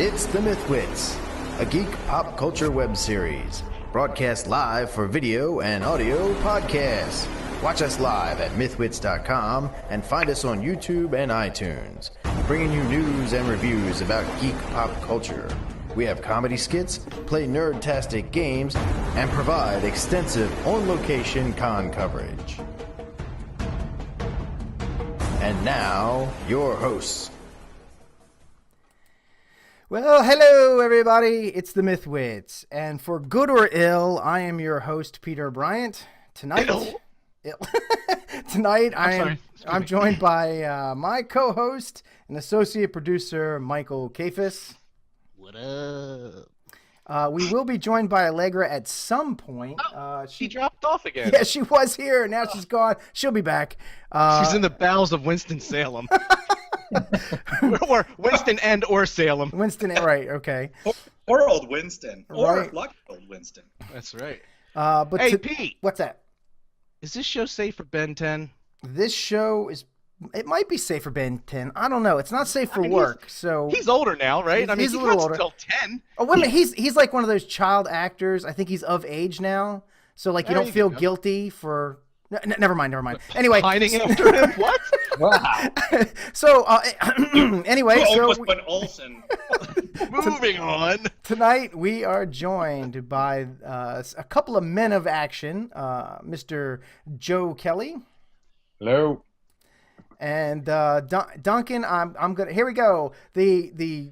It's the MythWits, a geek pop culture web series, broadcast live for video and audio podcasts. Watch us live at MythWits.com and find us on YouTube and iTunes, bringing you news and reviews about geek pop culture. We have comedy skits, play nerd-tastic games, and provide extensive on-location con coverage. And now, your hosts. Well, hello everybody, it's the MythWits, and for good or ill, I am your host, Peter Bryant. Tonight, I'm joined by my co-host and associate producer, Michael Kafis. What up? We will be joined by Allegra at some point. She dropped off again. Yeah, she was here, now she's gone. She'll be back. She's in the bowels of Winston-Salem. or Winston and or Salem. Winston, right, okay. Or old Winston. Or Right. lucky old Winston. That's right. But Hey, Pete. What's that? Is this show safe for Ben 10? This show it might be safe for Ben 10. I don't know. It's not safe for I mean, work. So He's older now, right? He's a little older. Still 10. Oh, wait a minute. He's like one of those child actors. I think he's of age now. So like you There don't you feel go. guilty for. Never mind. Anyway. Pining after him? What? Wow. So anyway, so Almost went Olsen. Moving on. tonight we are joined by a couple of men of action, Mr. Joe Kelly Hello. and Duncan. I'm gonna. Here we go. The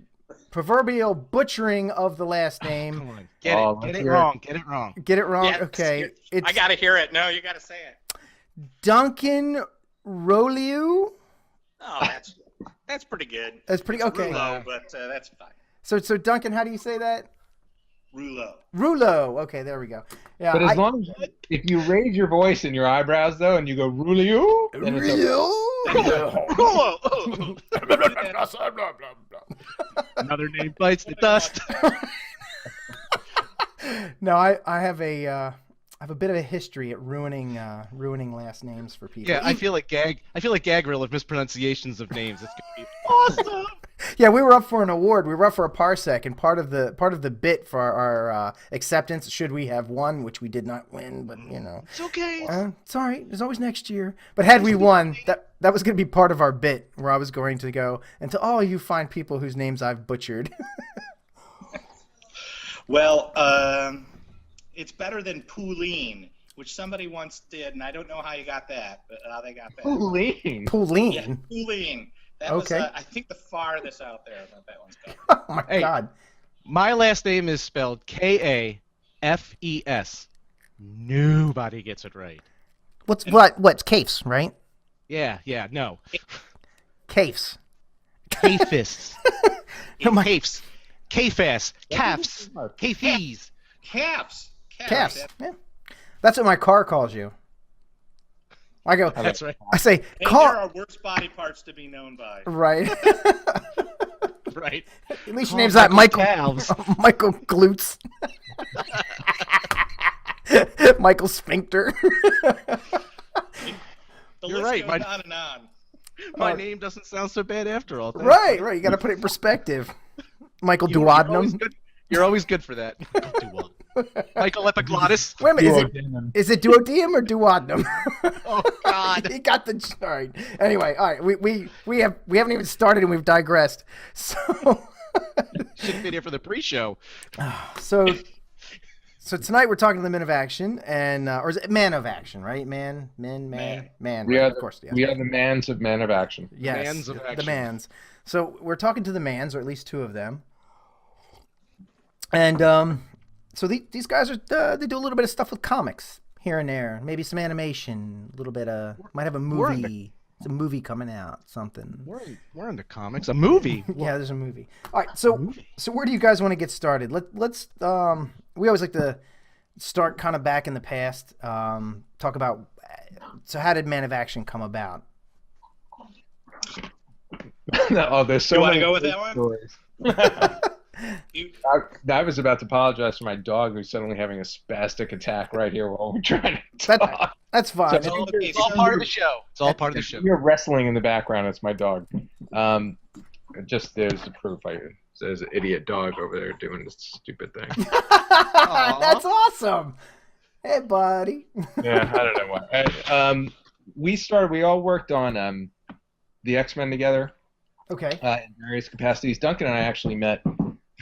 proverbial butchering of the last name. Come on. Oh, Get let's it hear wrong. Get it wrong. Get it wrong. Yeah, Okay. It's I gotta hear it. No, you gotta say it. Duncan Rouleau. Oh, that's pretty good. That's pretty okay. Rouleau, but that's fine. So Duncan, how do you say that? Rouleau. Rouleau. Okay, there we go. Yeah. But as long as if you raise your voice and your eyebrows though, and you go Rouleau, then it's okay. Another name bites the dust. No, I have a bit of a history at ruining last names for people. Yeah, I feel like Gagrill of mispronunciations of names. It's gonna be awesome. Yeah, we were up for an award. We were up for a parsec, and part of the bit for our acceptance, should we have won, which we did not win, but you know, It's okay. it's all right. There's always next year. But had we won, that was going to be part of our bit, where I was going to go, and to all you fine people whose names I've butchered. Well, it's better than Pouline, which somebody once did, and I don't know how you got that, but how they got that. Pauline. Pauline. Yeah, Pouline. That Okay. was, I think, the farthest out there that one's going. Oh my Hey. God. My last name is spelled Kafes. Nobody gets it right. What's Cafes, right? Yeah, no. Cafes. Kafis. No, my- Kafes. Kafas. Calves. Kafes. Calves. Calves. Yeah. That's what my car calls you. I go. That's right. I say Hey, there car. are worse body parts to be known by. Right. Right. At least your name's not Michael. Calves. Michael Glutes. Michael Sphincter. The You're list right, goes my- on and on. My name doesn't sound so bad after all. Thanks. Right. You got to put it in perspective. Michael Duodenum. You're always good for that. Michael Epiglottis. Wait a minute. Duodenum. Is it duodenum or duodenum? Oh God. He got the all right. Anyway, all right. We haven't even started and we've digressed. So Shouldn't be there for the pre-show. so tonight we're talking to the Men of Action, and or is it Man of Action, right? Man. We Right, are of course. Yeah. we are the mans of men of action. Yes, Mans of the Action. Mans. So we're talking to the Mans, or at least two of them. And so these guys are they do a little bit of stuff with comics here and there, maybe some animation, a little bit might have a movie. It's a movie coming out, something. We're into comics. A movie. Yeah, there's a movie. All right, so where do you guys want to get started? Let's we always like to start kind of back in the past. Talk about so how did Man of Action come about? Oh, there's so You wanna many go with great that one? stories. You, I was about to apologize for my dog who's suddenly having a spastic attack right here while we're trying to talk. That's fine. So- okay, It's all part of the show. It's all part of the show. You're wrestling in the background. It's my dog. just there's the proof. There's an idiot dog over there doing this stupid thing. That's awesome. Hey, buddy. Yeah, I don't know why. We all worked on the X-Men together. Okay. In various capacities. Duncan and I actually met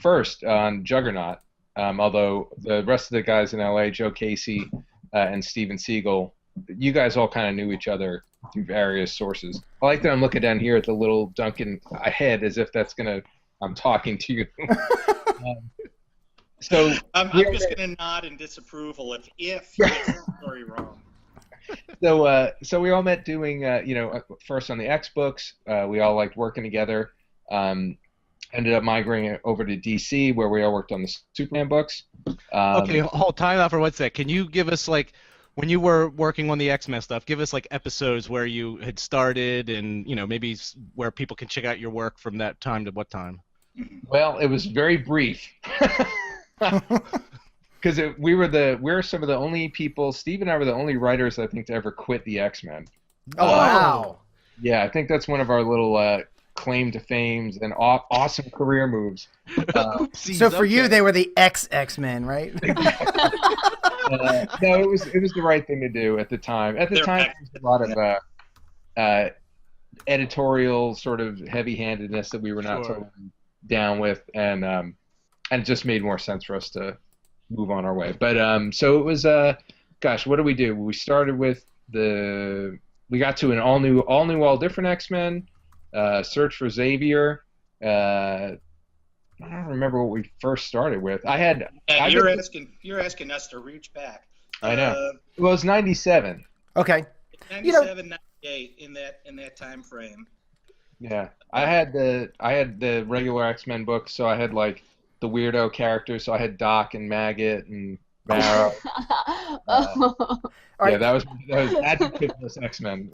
first on Juggernaut, although the rest of the guys in LA, Joe Casey and Steven Seagal, you guys all kind of knew each other through various sources. I like that I'm looking down here at the little Duncan head as if I'm talking to you. So I'm just going to nod in disapproval if you get the story wrong. So we all met doing, first on the X books. We all liked working together. Ended up migrating over to DC, where we all worked on the Superman books. Okay, hold time out for 1 sec. Can you give us, like, when you were working on the X-Men stuff, give us, like, episodes where you had started and, maybe where people can check out your work from that time to what time? Well, it was very brief. Because we were some of the only people. Steve and I were the only writers, I think, to ever quit the X-Men. Oh, wow. Yeah, I think that's one of our little claim to fames and awesome career moves. So for you, they were the X-Men, right? No, it was the right thing to do at the time. At the time, there was a lot of editorial sort of heavy-handedness that we were not totally down with, and it just made more sense for us to move on our way. But so it was what did we do? We started with we got to an all different X-Men, Search for Xavier. I don't remember what we first started with. You're asking us to reach back. I know. Well, it was 97. Okay. 97, 98 in that time frame. Yeah, I had the regular X-Men books, so I had like the weirdo characters. So I had Doc and Maggot and Marrow. Yeah, that was Adjectiveless X-Men.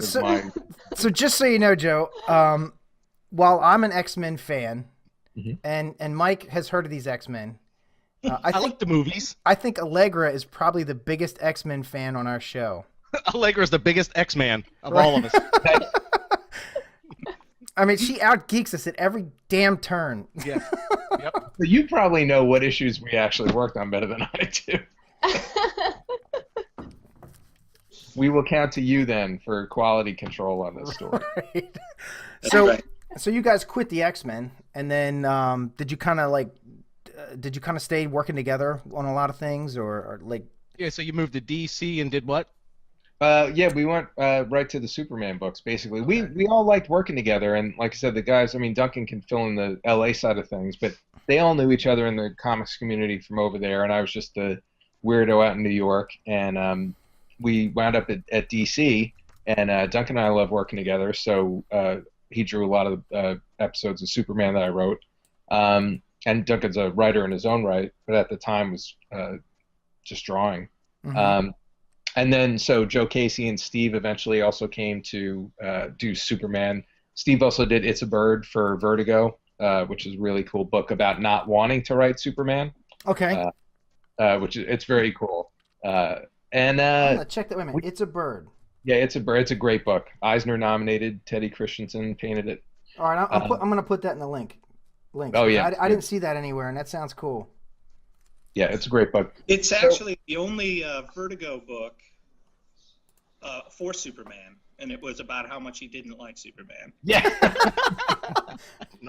So just so you know, Joe, while I'm an X-Men fan, and Mike has heard of these X-Men, I like the movies. I think Allegra is probably the biggest X-Men fan on our show. Allegra is the biggest X-Man of all of us. I mean, she out-geeks us at every damn turn. Yeah. Yep. So you probably know what issues we actually worked on better than I do. We will count to you then for quality control on this story. Right. Right. So you guys quit the X-Men, and then did you kind of stay working together on a lot of things, or like? Yeah. So you moved to DC and did what? Yeah, we went right to the Superman books, basically. Okay. We all liked working together, and like I said, the guys, I mean, Duncan can fill in the LA side of things, but they all knew each other in the comics community from over there, and I was just the weirdo out in New York, and we wound up at DC, and Duncan and I love working together, so he drew a lot of episodes of Superman that I wrote, and Duncan's a writer in his own right, but at the time was just drawing. Mm-hmm. And then, so Joe Casey and Steve eventually also came to do Superman. Steve also did It's a Bird for Vertigo, which is a really cool book about not wanting to write Superman. Okay. It's very cool. Check that. Wait a minute. It's a Bird. Yeah, It's a Bird. It's a great book. Eisner nominated. Teddy Christensen painted it. All right, I'm going to put that in the link. Oh yeah. I didn't see that anywhere, and that sounds cool. Yeah, it's a great book. It's actually the only Vertigo book for Superman, and it was about how much he didn't like Superman. Yeah.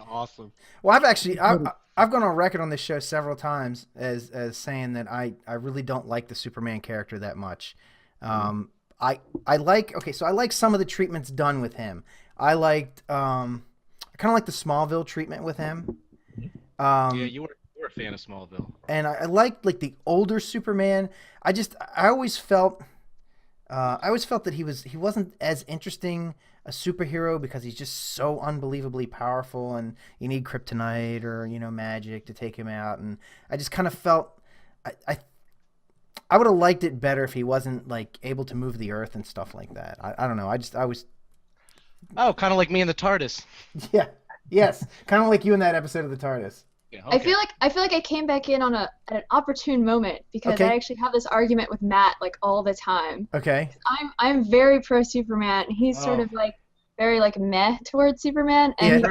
Awesome. Well, I've gone on record on this show several times as saying that I really don't like the Superman character that much. I like some of the treatments done with him. I kind of like the Smallville treatment with him. Yeah, you were a fan of Smallville. And I liked like the older Superman. I always felt that he wasn't as interesting a superhero because he's just so unbelievably powerful, and you need kryptonite or magic to take him out. And I just kind of felt I would have liked it better if he wasn't like able to move the earth and stuff like that. I don't know. I was. Oh, kind of like me in the TARDIS. Yeah. Yes. Kind of like you in that episode of the TARDIS. Yeah, okay. I feel like I came back in at an opportune moment because I actually have this argument with Matt like all the time. Okay. I'm very pro Superman, and he's sort of like very like meh towards Superman. And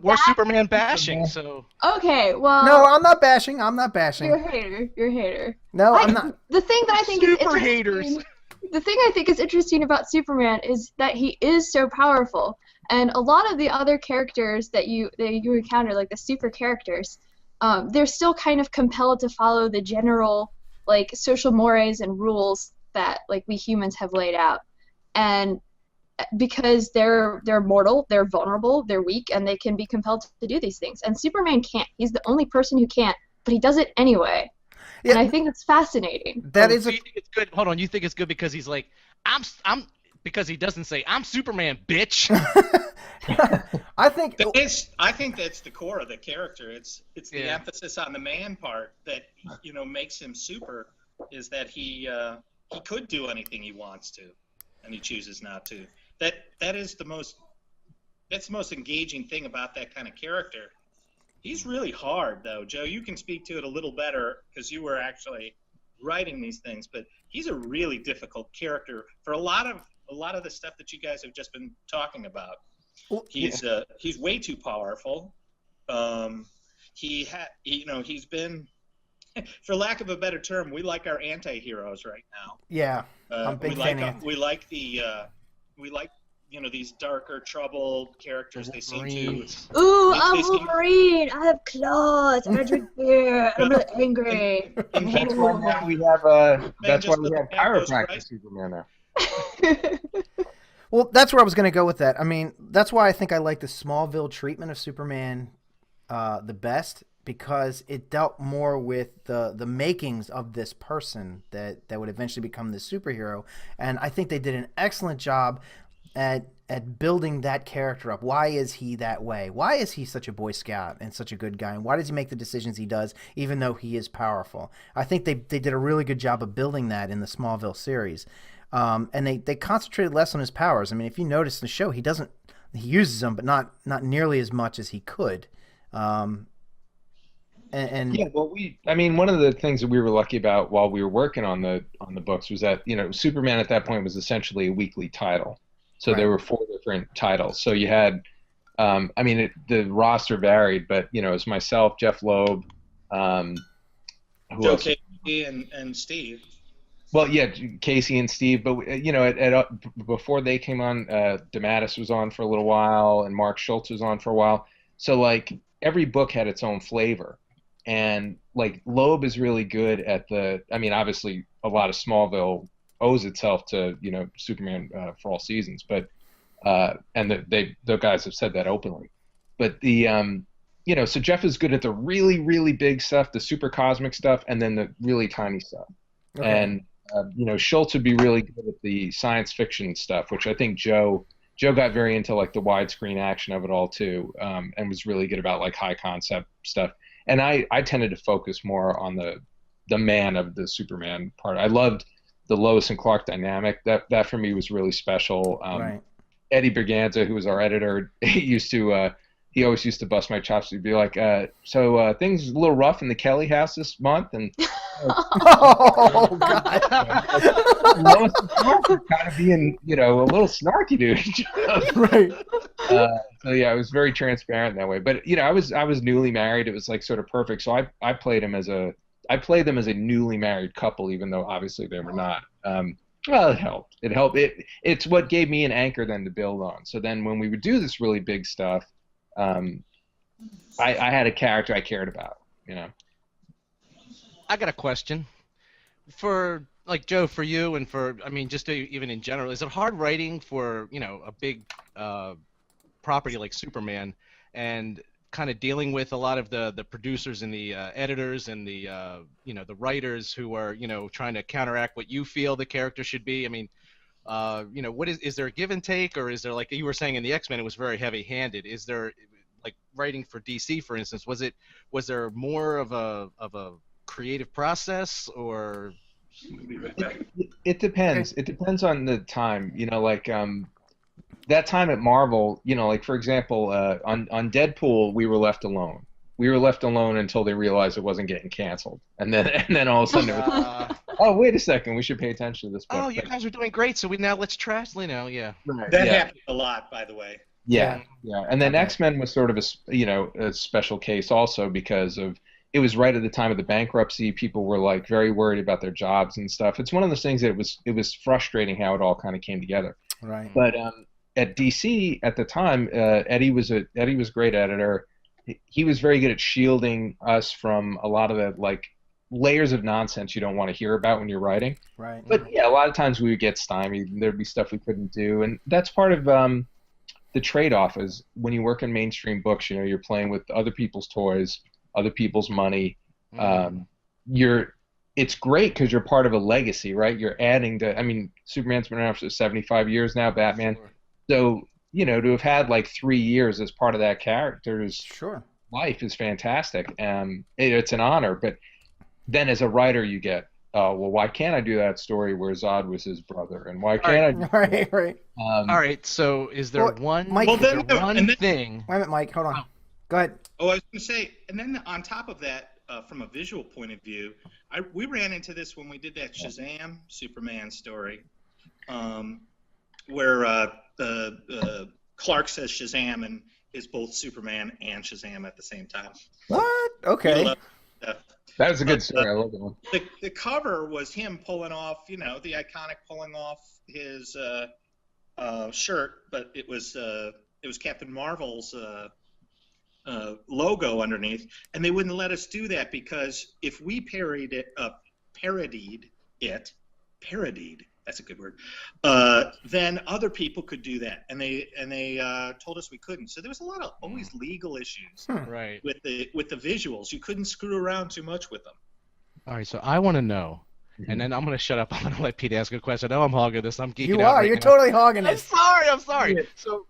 we're Superman bashing, so. Okay, well. No, I'm not bashing. I'm not bashing. You're a hater. You're a hater. No, I'm not. The thing that I think is Super interesting. haters. The thing I think is interesting about Superman is that he is so powerful, and a lot of the other characters that you encounter, like the super characters, they're still kind of compelled to follow the general like social mores and rules that like we humans have laid out, and because they're mortal, they're vulnerable, they're weak, and they can be compelled to do these things. And Superman can't. He's the only person who can't, but he does it anyway. Yeah. And I think it's fascinating. That is. You think it's good? Hold on. You think it's good because he's like, I'm because he doesn't say I'm Superman, bitch. I think that's the core of the character. It's the emphasis on the man part that makes him super. Is that he could do anything he wants to, and he chooses not to. That's the most engaging thing about that kind of character. He's really hard, though. Joe, you can speak to it a little better because you were actually writing these things. But he's a really difficult character for a lot of the stuff that you guys have just been talking about. He's way too powerful. He's been, for lack of a better term, we like our anti-heroes right now. Yeah, I'm a big fan. We like these darker, troubled characters. They seem to. Ooh, I'm Wolverine. I have claws. I drink beer. I'm really angry. That's why now we have chiropractic Superman now. Well, that's where I was going to go with that. I mean, that's why I think I like the Smallville treatment of Superman the best, because it dealt more with the makings of this person that would eventually become the superhero. And I think they did an excellent job at building that character up. Why is he that way? Why is he such a Boy Scout and such a good guy? And why does he make the decisions he does, even though he is powerful? I think they did a really good job of building that in the Smallville series. And they concentrated less on his powers. I mean, if you notice in the show, he uses them, but not nearly as much as he could. Yeah, well, one of the things that we were lucky about while we were working on the books was that Superman at that point was essentially a weekly title. So There were 4 different titles. So you had, the roster varied, but it was myself, Jeff Loeb, Joe Casey and Steve. Well, yeah, Casey and Steve, but before they came on, DeMatteis was on for a little while, and Mark Schultz was on for a while. So like every book had its own flavor, and like Loeb is really good at obviously a lot of Smallville owes itself to Superman for all seasons, but and the guys have said that openly. But so Jeff is good at the really, really big stuff, the super cosmic stuff, and then the really tiny stuff. Okay. And Schultz would be really good at the science fiction stuff, which I think Joe got very into, like the widescreen action of it all too, and was really good about like high concept stuff. And I tended to focus more on the man of the Superman part. I loved the Lois and Clark dynamic. That for me was really special. Right. Eddie Berganza, who was our editor, he always used to bust my chops. He'd be like, so things a little rough in the Kelly house this month, and oh God, Lois and Clark were kind of being, a little snarky to each other. Right. So yeah, I was very transparent that way. But I was newly married. It was like sort of perfect. So I played them as a newly married couple, even though obviously they were not. Well, it helped. It's what gave me an anchor then to build on. So then when we would do this really big stuff, I had a character I cared about, I got a question for like Joe, for you, and for just even in general. Is it hard writing for a big property like Superman, and kind of dealing with a lot of the producers and the editors and the the writers who are trying to counteract what you feel the character should be? What is there a give and take, or is there, like you were saying in the X-Men, it was very heavy-handed? Is there, like writing for DC, for instance, was there more of a creative process, or? It depends. It depends on the time. That time at Marvel, like for example, on Deadpool, we were left alone. We were left alone until they realized it wasn't getting canceled, and then all of a sudden it was. oh, wait a second, we should pay attention to this book. Oh, you guys are doing great. So let's trash. Yeah. Right, That yeah. happened a lot, by the way. Yeah. And then X-Men was sort of a special case also because of it was right at the time of the bankruptcy. People were like very worried about their jobs and stuff. It's one of those things that it was frustrating how it all kind of came together. Right. But at DC at the time, Eddie was a great editor. He was very good at shielding us from a lot of the like layers of nonsense you don't want to hear about when you're writing. Right. But yeah, a lot of times we would get stymied. There'd be stuff we couldn't do, and that's part of the trade-off. Is when you work in mainstream books, you're playing with other people's toys, other people's money. It's great because you're part of a legacy, right? You're adding to. I mean, Superman's been around for 75 years now. Batman. Sure. So to have had like 3 years as part of that character's life is fantastic. It's an honor. But then as a writer, you get, well, why can't I do that story where Zod was his brother, and why can't I? Do Right. All right. So is there one? Mike, is there one thing? Wait a minute, Mike. Hold on. Go ahead. Oh, I was going to say, and then on top of that, from a visual point of view, we ran into this when we did that Shazam Superman story, where Clark says Shazam and is both Superman and Shazam at the same time. What? Okay. That was a good story. I love that one. The cover was him pulling off, the iconic pulling off his shirt, but it was Captain Marvel's logo underneath, and they wouldn't let us do that because if we parodied it, that's a good word, then other people could do that, and they told us we couldn't. So there was a lot of always legal issues Right. with the visuals. You couldn't screw around too much with them. All right. So I want to know, and then I'm going to shut up. I'm going to let Pete ask a question. I know I'm hogging this. I'm geeking out. You are. Right You're now. totally hogging I'm this. sorry. Yeah. So,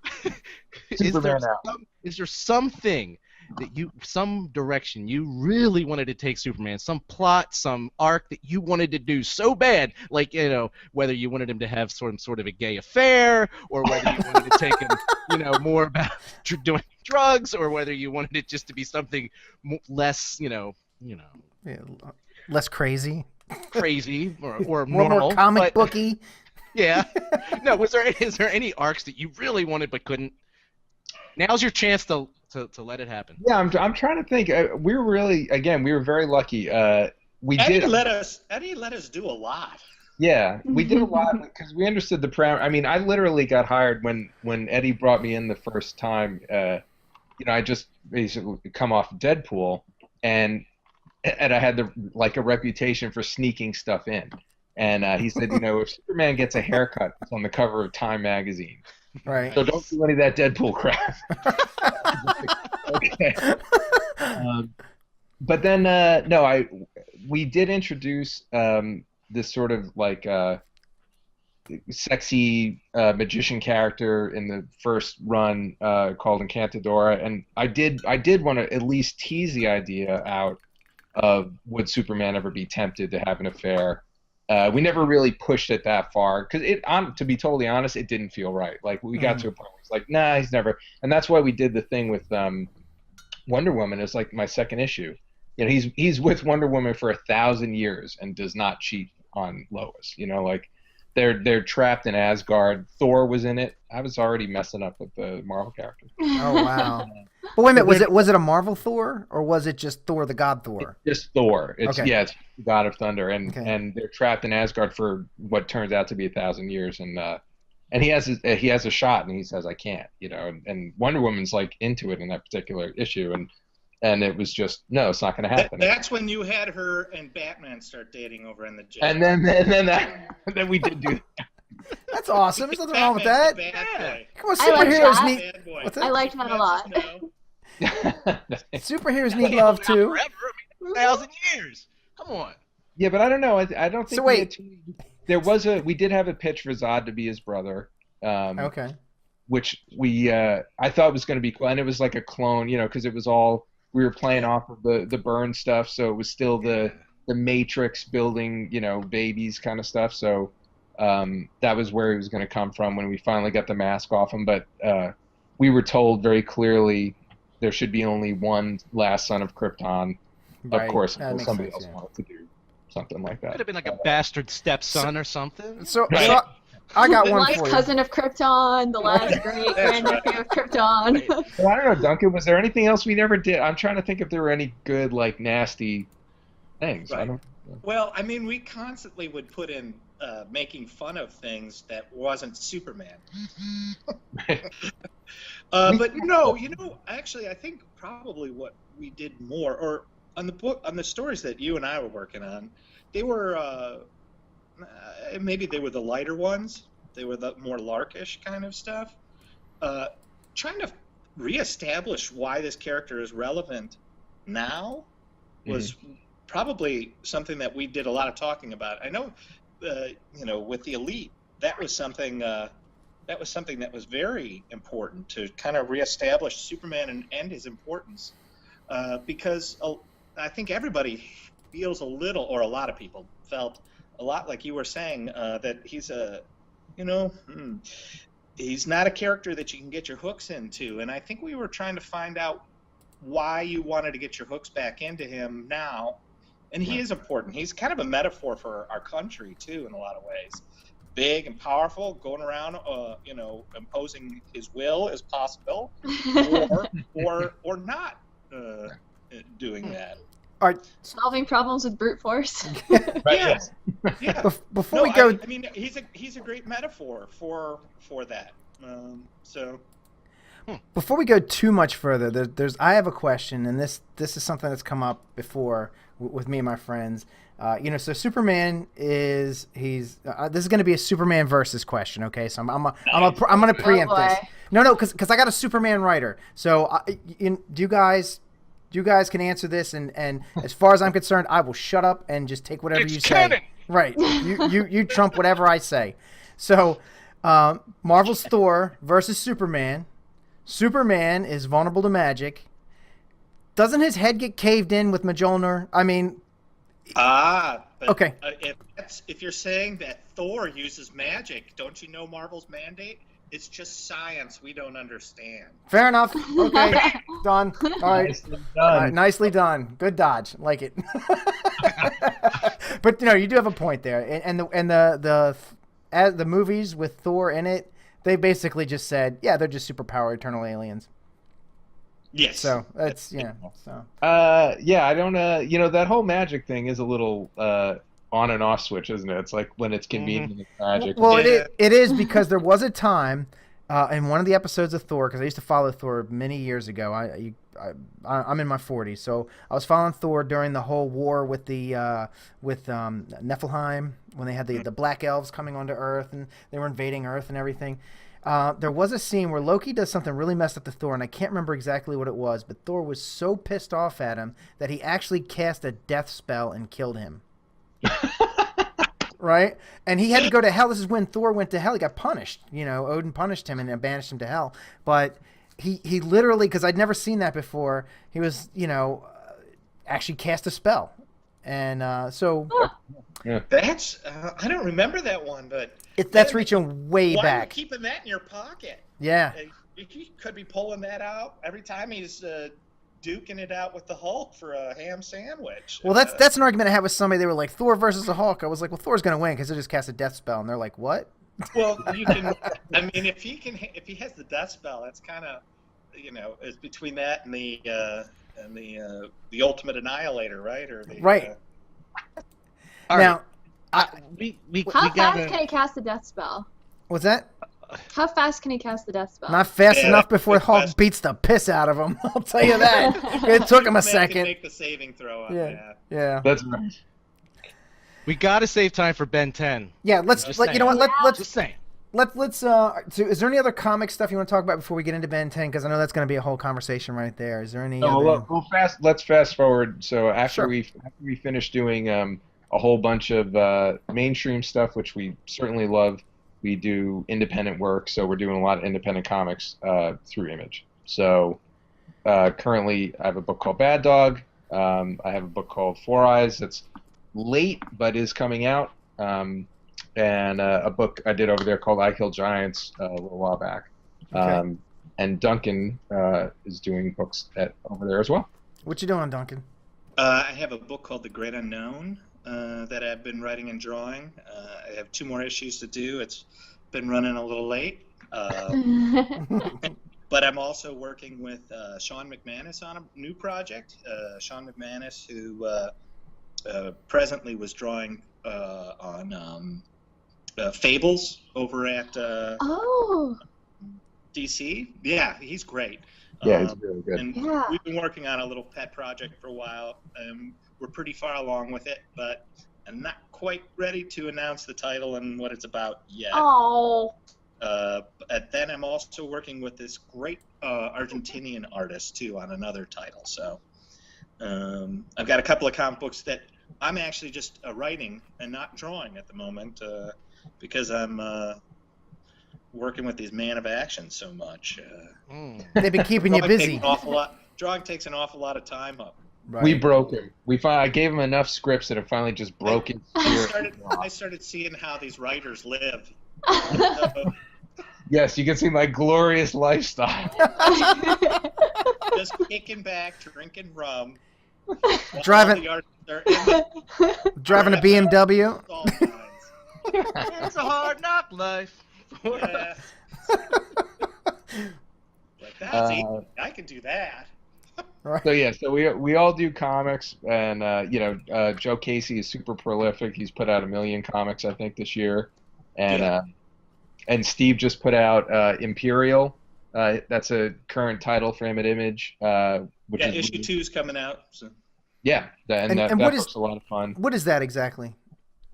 is there something that some direction you really wanted to take Superman, some plot, some arc that you wanted to do so bad, like whether you wanted him to have some sort of a gay affair, or whether you wanted to take him, more about doing drugs, or whether you wanted it just to be something less, Yeah, less crazy. crazy or normal, more comic booky. Yeah. No, is there any arcs that you really wanted but couldn't? Now's your chance to let it happen. Yeah, I'm trying to think. We were very lucky. Eddie let us do a lot. Yeah, we did a lot because we understood the parameter. I mean, I literally got hired when Eddie brought me in the first time. I just basically come off Deadpool, and I had a reputation for sneaking stuff in. And he said, if Superman gets a haircut, it's on the cover of Time magazine. Right. So don't do any of that Deadpool crap. Okay. But then we did introduce this sort of like sexy magician character in the first run called Encantadora, and I did want to at least tease the idea out of would Superman ever be tempted to have an affair. We never really pushed it that far because to be totally honest, it didn't feel right. Like we got to a point where it's like, nah, he's never. And that's why we did the thing with Wonder Woman. It's like my second issue. He's with Wonder Woman for 1,000 years and does not cheat on Lois. Like they're trapped in Asgard. Thor was in it. I was already messing up with the Marvel character. Oh wow! But wait a minute, was it a Marvel Thor or was it just Thor, the God Thor? It's just Thor. It's okay. It's God of Thunder, and they're trapped in Asgard for what turns out to be 1,000 years, and he has a shot, and he says I can't, and Wonder Woman's like into it in that particular issue, and it was just no, it's not going to happen. That's when you had her and Batman start dating over in the jail. And then we did do that. That's awesome. There's nothing wrong with that. Come on, I like superheroes that. need. What's that? I liked that a lot. Superheroes need love too. Forever. 1,000 years. Come on. Yeah, but I don't know. I don't think. So wait. We did have a pitch for Zod to be his brother. Okay. Which I thought was going to be cool, and it was like a clone, because it was all we were playing off of the Byrne stuff, so it was still the Matrix building, babies kind of stuff. So that was where he was going to come from when we finally got the mask off him. But we were told very clearly there should be only one last son of Krypton. Right. Of course, That makes somebody sense, else wanted to do something like that. Could have been like a bastard stepson or something. So, Right. so I got The one last for you. cousin of Krypton, the last great grandnephew of Krypton. Well, I don't know, Duncan. Was there anything else we never did? I'm trying to think if there were any good, like, nasty things. I Right. don't. Well, I mean, we constantly would put in making fun of things that wasn't Superman. But no, actually, I think probably what we did more, or on the stories that you and I were working on, they were maybe they were the lighter ones. They were the more larkish kind of stuff. Trying to reestablish why this character is relevant now was probably something that we did a lot of talking about. I know, with the Elite, that was something that was very important to kind of reestablish Superman and his importance, because I think everybody feels a little, or a lot of people felt a lot like you were saying, that he's he's not a character that you can get your hooks into, and I think we were trying to find out why you wanted to get your hooks back into him now. And he is important. He's kind of a metaphor for our country too, in a lot of ways. Big and powerful, going around, imposing his will as possible, or not doing that. All right. Solving problems with brute force. Right, Yeah. yes. Before we go, I mean, he's a great metaphor for that. Before we go too much further, I have a question, and this is something that's come up before with me and my friends. So Superman this is going to be a Superman versus question, okay? So I'm going to preempt this. No, because I got a Superman writer. So do you guys can answer this, and as far as I'm concerned, I will shut up and just take whatever you say. Canon. Right. You trump whatever I say. So Marvel's Thor versus Superman. Superman is vulnerable to magic. Doesn't his head get caved in with Mjolnir? I mean, but, okay. If you're saying that Thor uses magic, don't you know Marvel's mandate? It's just science we don't understand. Fair enough. Okay, done. All right. Nicely done. All right, nicely done. Good dodge. Like it. But you do have a point there. And the movies with Thor in it, they basically just said, yeah, they're just superpower eternal aliens. Yes. So that's So. I don't. That whole magic thing is a little on and off switch, isn't it? It's like when it's convenient, it's magic. Well, it is because there was a time in one of the episodes of Thor, because I used to follow Thor many years ago. I'm in my 40s, so I was following Thor during the whole war with the Niflheim, when they had the Black Elves coming onto Earth and they were invading Earth and everything. There was a scene where Loki does something really messed up to Thor, and I can't remember exactly what it was, but Thor was so pissed off at him that he actually cast a death spell and killed him. Right? And he had to go to hell. This is when Thor went to hell. He got punished. Odin punished him and banished him to hell. But he literally, because I'd never seen that before, he was, actually cast a spell. And so... Yeah. That's I don't remember that one, but that's reaching way why back. are you keeping that in your pocket? Yeah. You could be pulling that out every time he's duking it out with the Hulk for a ham sandwich. Well, that's an argument I had with somebody. They were like, Thor versus the Hulk. I was like, well, Thor's going to win because he'll just cast a death spell. And they're like, what? Well, you can. I mean, if he has the death spell, that's kind of, it's between that and the Ultimate Annihilator, right? Right. All now, right. How fast can he cast the death spell? What's that? How fast can he cast the death spell? Not fast enough before Hulk beats the piss out of him. I'll tell you that. It took him a second. Make the saving throw. Yeah. That's right. We gotta save time for Ben 10. Yeah. Let's. You know what? Let's. Just saying. Let's. So is there any other comic stuff you want to talk about before we get into Ben 10? Because I know that's going to be a whole conversation right there. Is there any? Let's fast forward. So after Sure. we finish doing a whole bunch of mainstream stuff, which we certainly love, we do independent work. So we're doing a lot of independent comics through Image. So currently, I have a book called Bad Dog. I have a book called Four Eyes that's late but is coming out. And a book I did over there called I Kill Giants a little while back. Okay. And Duncan is doing books over there as well. What you doing, Duncan? I have a book called The Great Unknown, that I've been writing and drawing. I have 2 more issues to do. It's been running a little late. But I'm also working with Sean McManus on a new project. Sean McManus, who presently was drawing on Fables over at DC. Yeah, he's great. Yeah, he's really good. And we've been working on a little pet project for a while. We're pretty far along with it, but I'm not quite ready to announce the title and what it's about yet. Oh. And then I'm also working with this great Argentinian artist too on another title. So I've got a couple of comic books that I'm actually just writing and not drawing at the moment because I'm working with these Man of Action so much. They've been keeping you busy. Drawing takes an awful lot of time up. Right. We broke him. I gave him enough scripts that it finally just broke his spirit. I started seeing how these writers live. Yes, you can see my glorious lifestyle. Just kicking back, drinking rum, Driving a BMW. It's a hard knock life. Yeah. Like that's easy. I can do that. So yeah, so we all do comics, and Joe Casey is super prolific. He's put out 1 million comics, I think, this year, and Steve just put out Imperial. That's a current title for him at Image. Which is issue 2 is coming out. So. Yeah, and that book's a lot of fun. What is that exactly?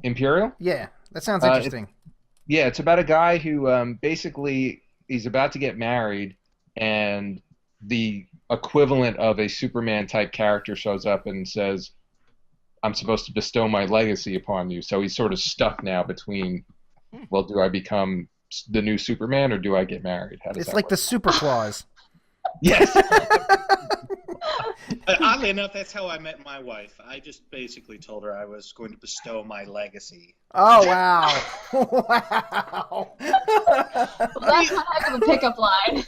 Imperial? Yeah, that sounds interesting. It's about a guy who basically he's about to get married, and the equivalent of a Superman type character shows up and says, "I'm supposed to bestow my legacy upon you." So he's sort of stuck now between, well, do I become the new Superman or do I get married? How does It's that like work? the Super Claus. Yes. Oddly enough, that's how I met my wife. I just basically told her I was going to bestow my legacy. Oh, wow. Wow. Well, that's one heck of a pickup line.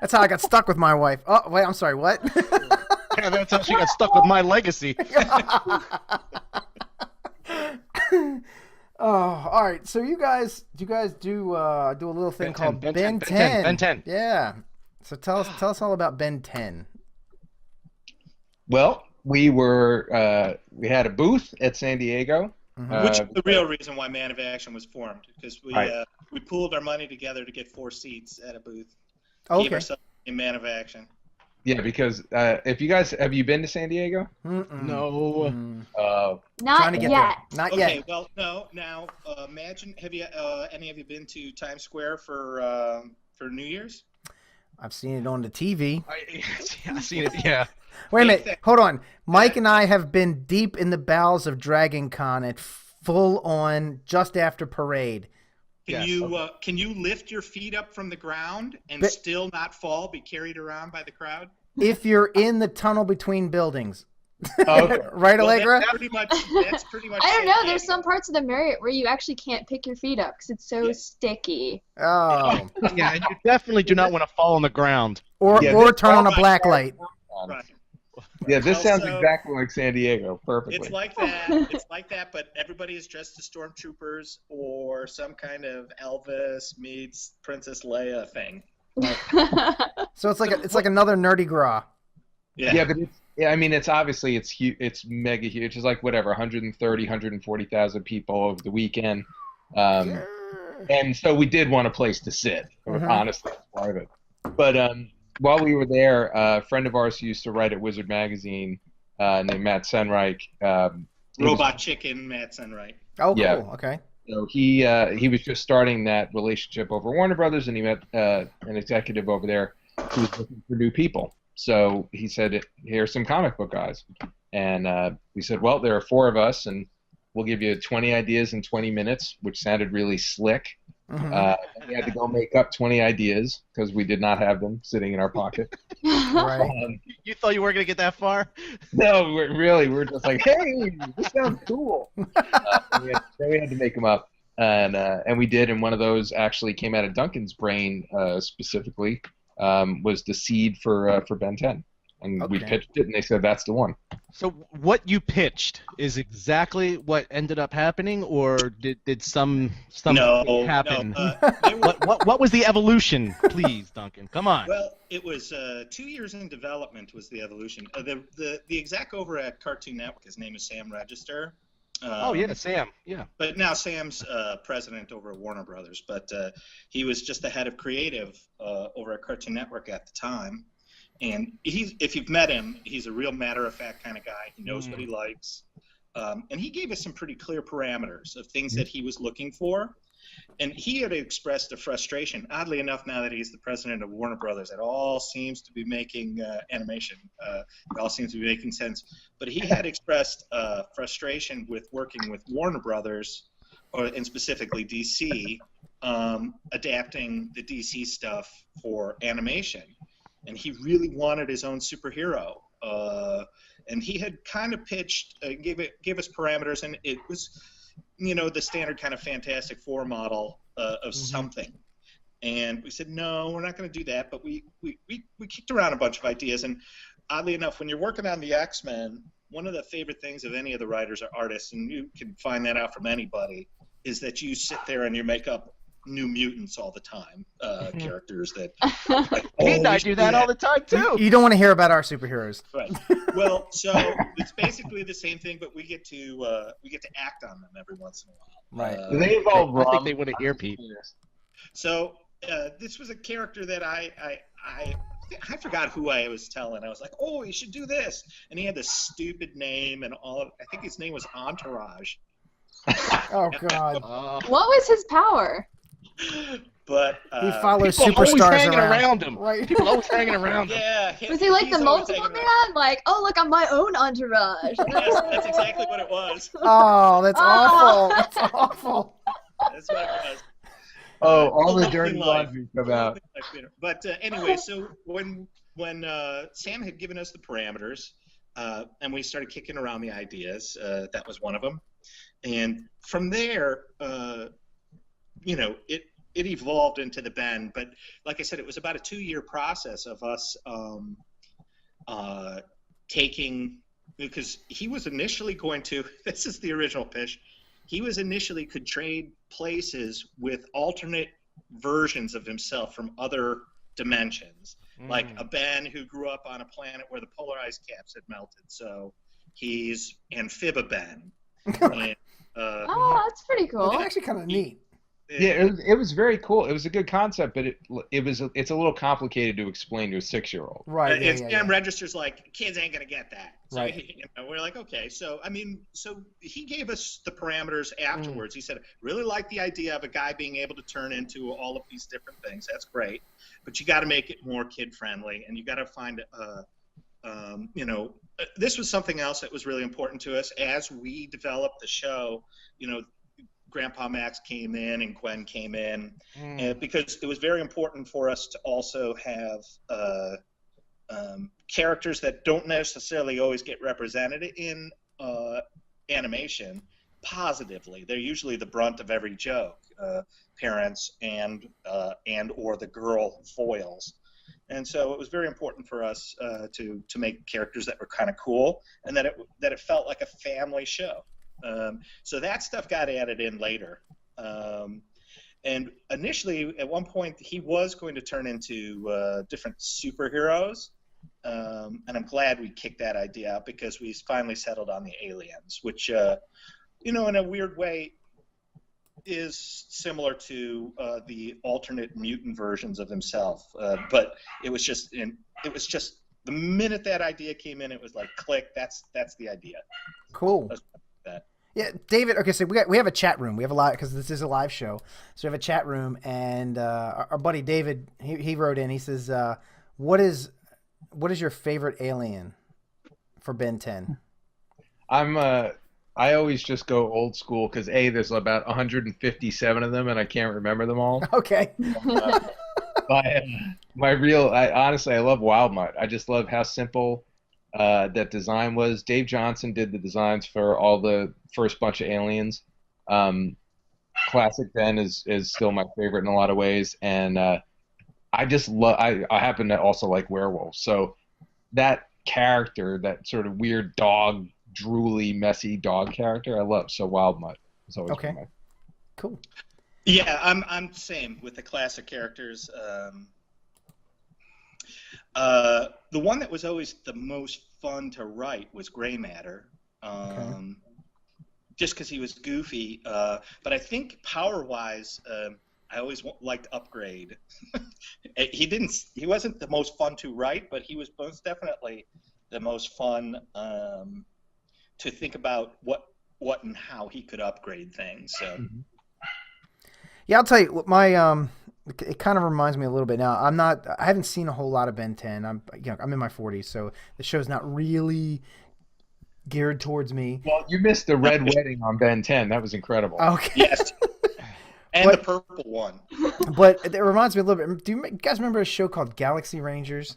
That's how I got stuck with my wife. Oh, wait, I'm sorry, what? Yeah, that's how she got stuck with my legacy. Oh, all right. So do you guys do a little thing called Ben 10? Ben 10. Yeah. So tell us all about Ben 10. Well, we had a booth at San Diego. Which is the real reason why Man of Action was formed, because we pooled our money together to get 4 seats at a booth. Okay. Gave ourselves a Man of Action. Yeah, because have you been to San Diego? No. Not yet. Not Okay, yet. well, no. Now, imagine, have you any of you been to Times Square for New Year's? I've seen it on the TV. I've seen it, yeah. Wait a minute. Hold on. Mike and I have been deep in the bowels of Dragon Con at full on just after parade. Can you lift your feet up from the ground and still not fall, be carried around by the crowd? If you're in the tunnel between buildings. Okay. Right, Allegra? That's pretty much I don't know. There's some parts of the Marriott where you actually can't pick your feet up because it's so sticky. Oh. Yeah, and you definitely do not want to fall on the ground. Or turn on a black light. Right. Yeah, this sounds exactly like San Diego. Perfectly. It's like that, but everybody is dressed as stormtroopers or some kind of Elvis meets Princess Leia thing. So it's like another nerdy gras. Yeah, but it's obviously it's huge. It's mega huge. It's like whatever 130, 140,000 people over the weekend. And so we did want a place to sit. Honestly, that's part of it. But while we were there, a friend of ours who used to write at Wizard Magazine named Matt Senreich. Robot Chicken, Matt Senreich. Oh, cool. Yeah. Okay. So he was just starting that relationship over Warner Brothers, and he met an executive over there who was looking for new people. So he said, "Here's some comic book guys," and we said, "Well, there are 4 of us, and we'll give you 20 ideas in 20 minutes," which sounded really slick. We had to go make up 20 ideas because we did not have them sitting in our pocket. Right. You thought you weren't going to get that far? No, we're just like, hey, this sounds cool. Then we had to make them up, and we did, and one of those actually came out of Duncan's brain specifically, was the seed for Ben 10. And we Okay. pitched it, and they said that's the one. So what you pitched is exactly what ended up happening, or did something happen? They were, What was the evolution, please, Duncan? Come on. well, it was 2 years in development was the evolution. The exec over at Cartoon Network, his name is Sam Register. Oh yeah, Sam. Yeah. But now Sam's president over at Warner Brothers. But he was just the head of creative over at Cartoon Network at the time. And if you've met him, he's a real matter-of-fact kind of guy. He knows what he likes. And he gave us some pretty clear parameters of things that he was looking for. And he had expressed a frustration. Oddly enough, now that he's the president of Warner Brothers, it all seems to be making animation. It all seems to be making sense. But he had expressed frustration with working with Warner Brothers, and specifically DC, adapting the DC stuff for animation. And he really wanted his own superhero. And he had kind of pitched, gave us parameters, and it was, the standard kind of Fantastic Four model of something. And we said, no, we're not going to do that. But we kicked around a bunch of ideas. And oddly enough, when you're working on the X-Men, one of the favorite things of any of the writers or artists, and you can find that out from anybody, is that you sit there and you make up new mutants all the time, characters that I do that all the time too. You don't want to hear about our superheroes. Right. Well, so it's basically the same thing, but we get to act on them every once in a while. Right. Do they involve I think rum? they want to hear Pete. So this was a character that I forgot who I was telling. I was like, oh, you should do this, and he had this stupid name and all of. I think his name was Entourage. Oh God. What was his power? But He follows People always superstars hanging around him. Right. People always hanging around him. yeah, Was he like he's the always multiple hanging around. man? Like, oh look, I'm my own entourage. Yes, that's exactly what it was. Oh, that's awful. That's awful. That's what it was. Oh, all the Lovely dirty life. laundry come out. But anyway, so when Sam had given us the parameters, and we started kicking around the ideas, that was one of them. And from there, it evolved into the Ben. But like I said, it was about a 2-year process of us taking, because he was initially going to, this is the original pitch, he was initially could trade places with alternate versions of himself from other dimensions. Like a Ben who grew up on a planet where the polar ice caps had melted. So he's Amphiba-Ben. And, Oh, that's pretty cool. It's actually kind of neat. Yeah, it was very cool. It was a good concept, but it's a little complicated to explain to a 6-year-old. Right. and Sam Register's like, kids ain't gonna get that. So Right. we're like, okay. So so he gave us the parameters afterwards. He said, really like the idea of a guy being able to turn into all of these different things. That's great, but you got to make it more kid friendly, and you got to find this was something else that was really important to us as we developed the show. Grandpa Max came in and Gwen came in, because it was very important for us to also have characters that don't necessarily always get represented in animation positively. They're usually the brunt of every joke, parents and or the girl foils. And so it was very important for us to make characters that were kind of cool, and that it felt like a family show. So that stuff got added in later. And initially, at one point, he was going to turn into different superheroes. And I'm glad we kicked that idea out, because we finally settled on the aliens, which, in a weird way, is similar to the alternate mutant versions of himself. But it was just the minute that idea came in, it was like, click, that's the idea. Cool. That. Yeah, David. Okay, so we have a chat room. We have a lot, because this is a live show. So we have a chat room, and our buddy David, he wrote in. He says, "What is your favorite alien for Ben 10?" I always just go old school, because there's about 157 of them, and I can't remember them all. Okay. Honestly, I love Wildmutt. I just love how simple that design was. Dave Johnson did the designs for all the first bunch of aliens. Classic Ben is still my favorite in a lot of ways, and I just love. I happen to also like werewolves, so that character, that sort of weird dog, drooly, messy dog character. I love. So Wildmutt is always Okay. been my. Cool. Yeah, I'm same with the classic characters. The one that was always the most fun to write was Gray Matter. Just because he was goofy, but I think power-wise, I always liked Upgrade. He wasn't the most fun to write, but he was most definitely the most fun to think about what and how he could upgrade things. So. Yeah, I'll tell you what my it kind of reminds me a little bit now. I haven't seen a whole lot of Ben 10. I'm in my 40s, so the show's not really geared towards me. Well, you missed the red wedding on Ben 10. That was incredible. Okay. Yes. And the purple one. But it reminds me a little bit. Do you guys remember a show called Galaxy Rangers?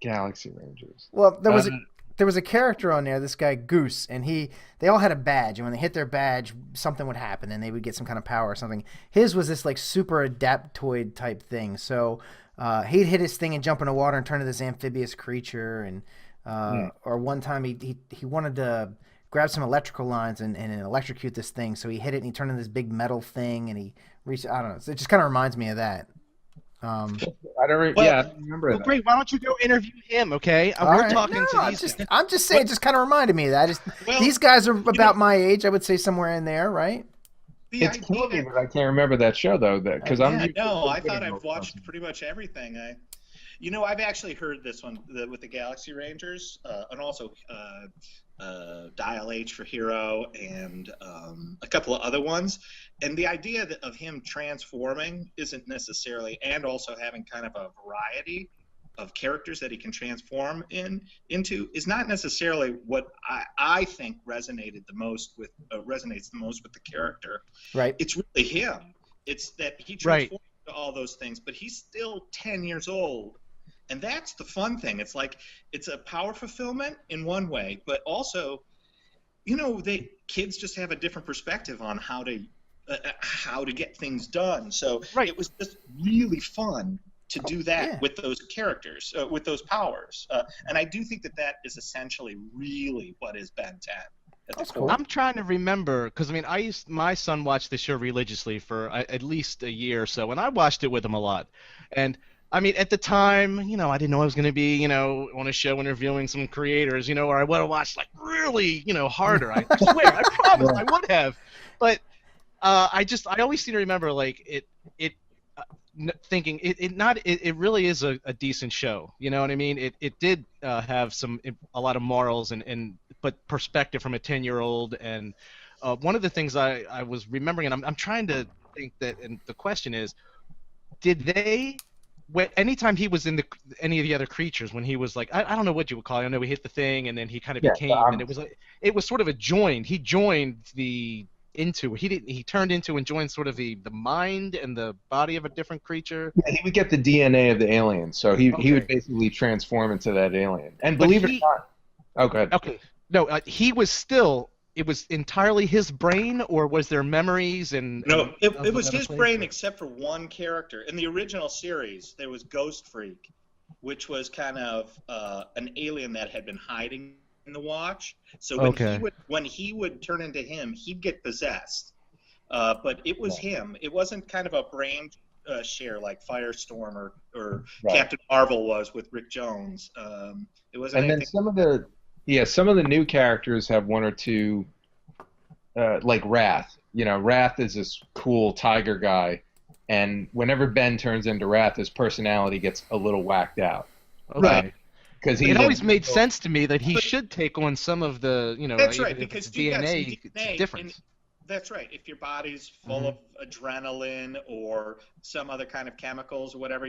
Galaxy Rangers. Well, there was a character on there, this guy Goose, and they all had a badge, and when they hit their badge, something would happen, and they would get some kind of power or something. His was this like super adaptoid type thing. So he'd hit his thing and jump in the water and turn into this amphibious creature, and or one time he wanted to grab some electrical lines and electrocute this thing, so he hit it and he turned into this big metal thing, and he reached. I don't know. So it just kind of reminds me of that. I don't remember that. Great. Why don't you go interview him? Okay, we're talking to these. I'm just saying. It just kind of reminded me of that. These guys are about my age. I would say somewhere in there, right? It's killing me that I can't remember that show though. Because I thought I've watched pretty much everything. I've actually heard this one with the Galaxy Rangers, and also Dial H for Hero, and a couple of other ones. And the idea of him transforming isn't necessarily, and also having kind of a variety of characters that he can transform into, is not necessarily what I think resonates the most with the character. Right. It's really him. It's that he transforms into all those things, but he's still 10 years old. And that's the fun thing. It's like it's a power fulfillment in one way, but also, kids just have a different perspective on how to get things done. So it was just really fun to do that with those characters, with those powers. And I do think that is essentially really what is Ben 10. That's cool. I'm trying to remember, because my son watched the show religiously for at least a year or so, and I watched it with him a lot. And at the time, I didn't know I was going to be, on a show interviewing some creators, or I would have watched like really, harder. I swear, I promise I would have. But I always seem to remember like thinking it really is a decent show. You know what I mean? It did have a lot of morals but perspective from a 10-year-old. And one of the things I was remembering, and I'm trying to think that, and the question is, did they? Anytime he was in any of the other creatures, when he was like, I don't know what you would call it. I know he hit the thing, and then he kind of became, and it was sort of a join. He joined he turned into and joined sort of the mind and the body of a different creature. Yeah, he would get the DNA of the alien, so he would basically transform into that alien. And believe it or not, oh, go ahead. Okay, no, he was still. It was entirely his brain, or was there memories and? No, it was his brain, except for one character. In the original series, there was Ghost Freak, which was kind of an alien that had been hiding in the Watch. So when he would turn into him, he'd get possessed. But it was him. It wasn't kind of a brain share like Firestorm or Captain Marvel was with Rick Jones. It wasn't. And then some of the new characters have one or two, like Wrath. Wrath is this cool tiger guy, and whenever Ben turns into Wrath, his personality gets a little whacked out. Okay. Right. Because it always made sense to me that he should take on some of the, That's right, because DNA difference. That's right. If your body's full of adrenaline or some other kind of chemicals or whatever,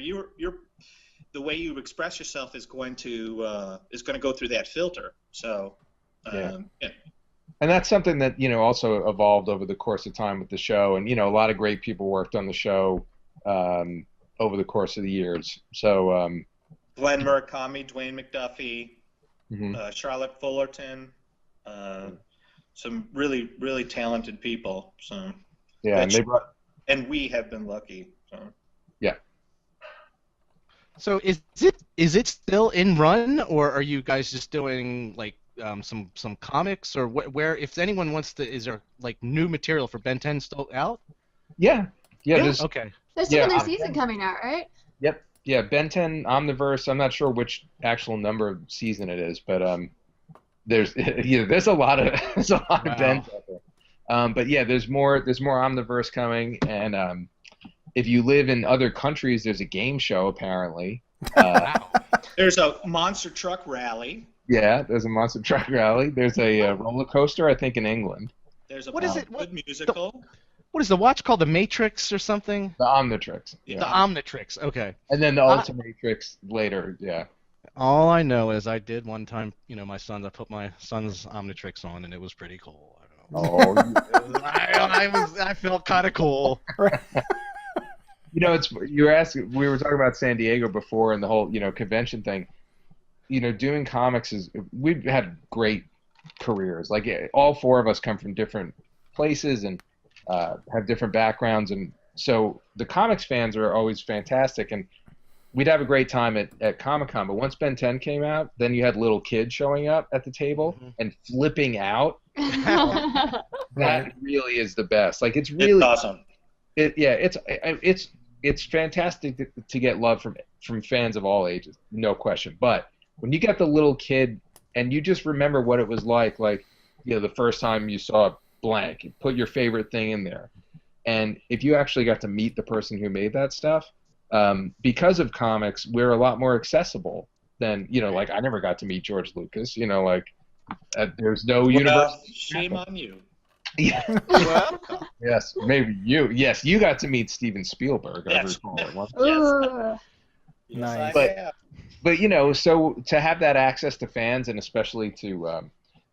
the way you express yourself is going to go through that filter. So, And that's something that also evolved over the course of time with the show, and a lot of great people worked on the show over the course of the years. So, Glenn Murakami, Dwayne McDuffie, Charlotte Fullerton, some really really talented people. So and we have been lucky. So. Yeah. So is it still in run, or are you guys just doing like some comics, or where if anyone wants to, is there like new material for Ben 10 still out? Yeah. Yeah. Okay. There's still Yeah. a new season coming out, right? Yep. Yeah, Ben 10 Omniverse. I'm not sure which actual number of season it is, but there's there's a lot of of Bens out there. But yeah, there's more Omniverse coming, and if you live in other countries, there's a game show apparently. Wow. There's a monster truck rally. Yeah, there's a monster truck rally. There's a roller coaster, I think, in England. There's a What is it? good musical. What is the watch called? The Matrix or something? The Omnitrix. Yeah. The Omnitrix. Okay. And then the Ultimatrix later. Yeah. All I know is I did one time. I put my son's Omnitrix on, and it was pretty cool. I don't know. Oh. I felt kind of cool. You were asking. We were talking about San Diego before, and the whole convention thing. Doing comics we've had great careers. Like all four of us come from different places and have different backgrounds, and so the comics fans are always fantastic, and we'd have a great time at Comic-Con. But once Ben 10 came out, then you had little kids showing up at the table and flipping out. That really is the best. Like it's awesome. It's fantastic to get love from fans of all ages, no question. But when you get the little kid and you just remember what it was like the first time you saw blank, you put your favorite thing in there, and if you actually got to meet the person who made that stuff, because of comics, we're a lot more accessible than like I never got to meet George Lucas. There's no universe. Shame on you. Yeah. Well, yes, maybe you. Yes, you got to meet Steven Spielberg. Yes. Ooh. Nice. But so to have that access to fans, and especially to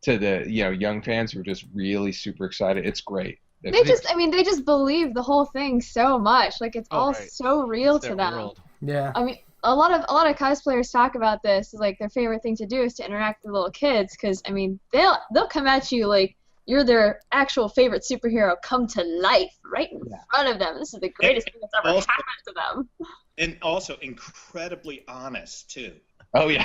the young fans who are just really super excited, it's great. They just believe the whole thing so much. Like it's all so real to them. World. Yeah. I mean, a lot of cosplayers talk about this. Like their favorite thing to do is to interact with little kids, because I mean they'll come at you like you're their actual favorite superhero come to life right in front of them. This is the greatest thing that's ever happened to them. And also incredibly honest too. Oh yeah.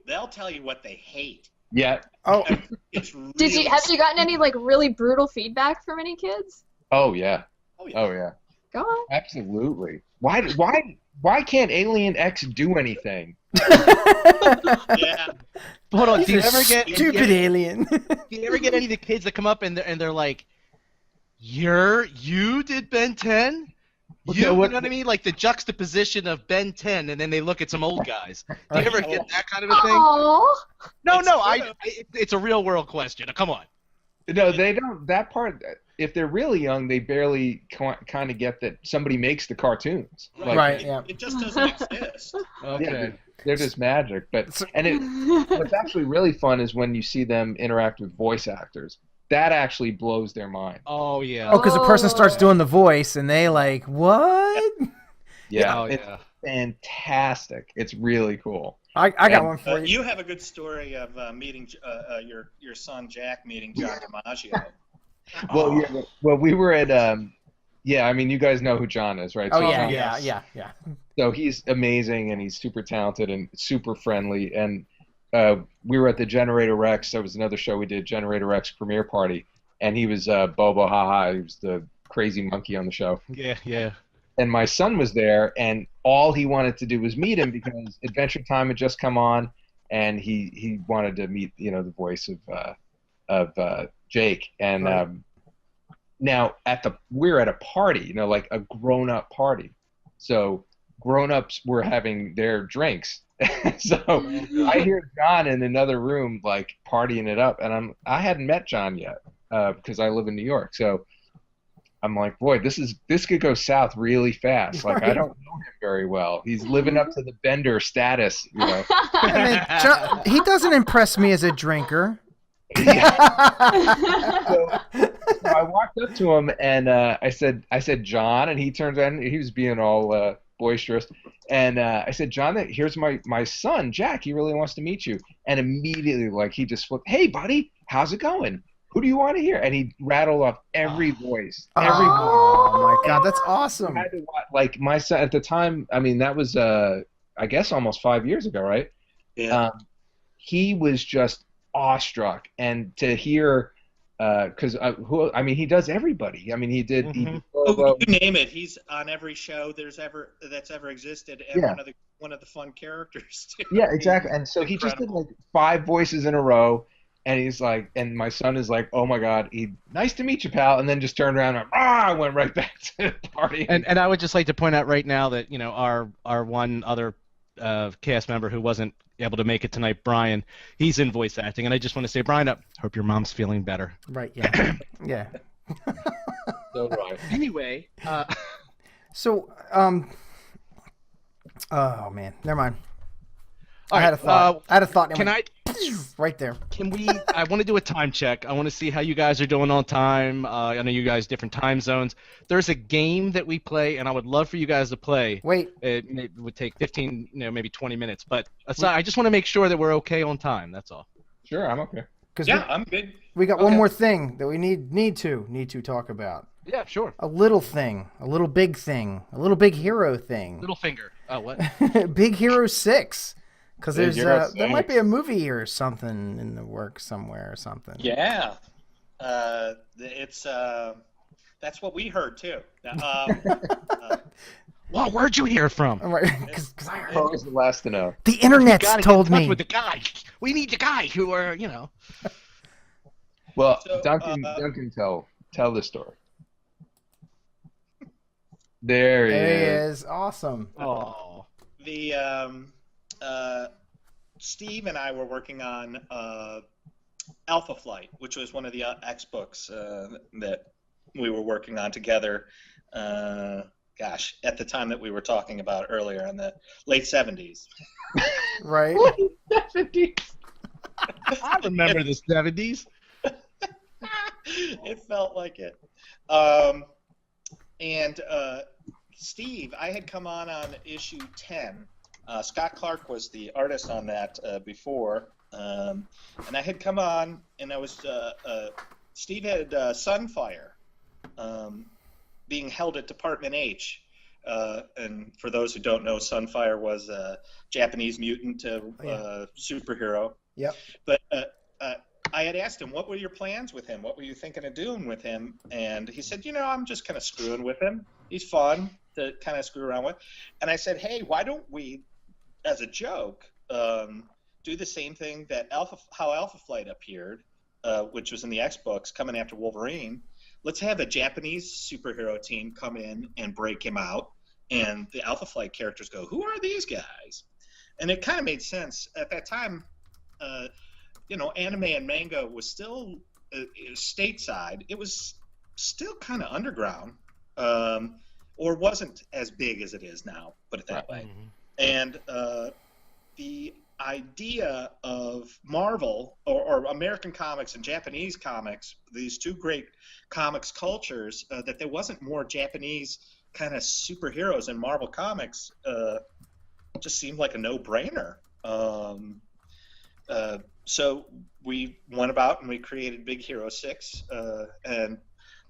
They'll tell you what they hate. Yeah. Oh. It's really Have you gotten any like really brutal feedback from any kids? Oh yeah. Oh yeah. Oh yeah. Go on. Absolutely. Why can't Alien X do anything? Yeah. Hold on. Do you ever get stupid alien? Do you ever get any of the kids that come up and they're like, you did Ben 10? You know what I mean? Like the juxtaposition of Ben 10, and then they look at some old guys. Do you ever get that kind of a thing? Aww. No, it's a real world question. Come on. No, they don't. That part, if they're really young, they barely kind of get that somebody makes the cartoons. Right. Yeah. It just doesn't exist. Okay. They're just magic. What's actually really fun is when you see them interact with voice actors. That actually blows their mind. Oh yeah. Oh, because the person starts doing the voice, and they like, what? Yeah. Oh, it's yeah. fantastic. It's really cool. I got one for you. You have a good story of meeting your son Jack meeting John DiMaggio. Well, yeah, we were at I mean, you guys know who John is, right? Oh So yeah. So he's amazing, and he's super talented and super friendly. And we were at the Generator Rex. That was another show we did, Generator Rex premiere party, and he was Bobo Haha. He was the crazy monkey on the show. Yeah. And my son was there, and all he wanted to do was meet him because Adventure Time had just come on, and he wanted to meet the voice of Jake. And now we're at a party, like a grown-up party, so grown-ups were having their drinks. So I hear John in another room like partying it up, and I hadn't met John yet because I live in New York, so I'm like, boy, this could go south really fast. Like, I don't know him very well. He's living up to the Bender status, I mean, he doesn't impress me as a drinker. So I walked up to him and I said, John, and he turns around. He was being all boisterous, and I said, John, here's my son, Jack. He really wants to meet you. And immediately, like, he just flipped, hey, buddy, how's it going? who do you want to hear? And he rattled off every voice. Every voice. Oh my God, that's awesome. I had to watch, like my son at the time. I mean, that was I guess almost 5 years ago, right? Yeah. He was just awestruck, and to hear, because I mean, he does everybody. I mean, he did. He did Oh, you name it. He's on every show that's ever existed, and Yeah. one of the fun characters too. Yeah, exactly. And so he just did like 5 voices in a row, and he's like, and my son is like, oh my God, nice to meet you, pal, and then just turned around and went right back to the party. And I would just like to point out right now that our one other cast member who wasn't able to make it tonight, Brian, he's in voice acting, and I just want to say, Brian, I hope your mom's feeling better. Right. Yeah. Yeah. So right. Anyway, So, oh man, never mind. all I had a right, thought. I had a thought. and it Can went I? right there? Can we? I want to do a time check. I want to see how you guys are doing on time. I know you guys different time zones. There's a game that we play, and I would love for you guys to play. Wait. It would take 15, maybe 20 minutes. But aside, I just want to make sure that we're okay on time. That's all. Sure, I'm okay. Because Yeah, I'm good. we got one Okay. more thing that we need to talk about. Yeah, sure. A little thing, a little big thing, a little big hero thing. Little finger. Oh, what? Big Hero 6. Because Big there's Hero there 6. might be a movie or something in the works somewhere or something. Yeah. It's that's what we heard too. Well, where'd you hear it from? All right, because I heard What was the last to know? the internet's Gotta told get in touch me. with the guy. We need the guy who are, Well, So, Duncan, tell the story. There he There he is. is. Awesome. Oh. The Steve and I were working on Alpha Flight, which was one of the X books that we were working on together. At the time that we were talking about earlier in the late 70s. Right. I remember the 70s. It felt like it. Steve, I had come on issue 10. Scott Clark was the artist on that before. And I had come on, and I was Steve had Sunfire being held at Department H. And for those who don't know, Sunfire was a Japanese mutant superhero. Yep. But I had asked him, what were your plans with him? What were you thinking of doing with him? And he said, I'm just kind of screwing with him. He's fun to kind of screw around with. And I said, hey, why don't we, as a joke, do the same thing that how Alpha Flight appeared, which was in the X books, coming after Wolverine. Let's have a Japanese superhero team come in and break him out, and the Alpha Flight characters go, who are these guys? And it kind of made sense. At that time, anime and manga was still stateside. It was still kind of underground, or wasn't as big as it is now, put it that way. And the idea of Marvel or American comics and Japanese comics, these two great comics cultures, that there wasn't more Japanese kind of superheroes in Marvel comics, just seemed like a no-brainer. So we went about and we created Big Hero 6, and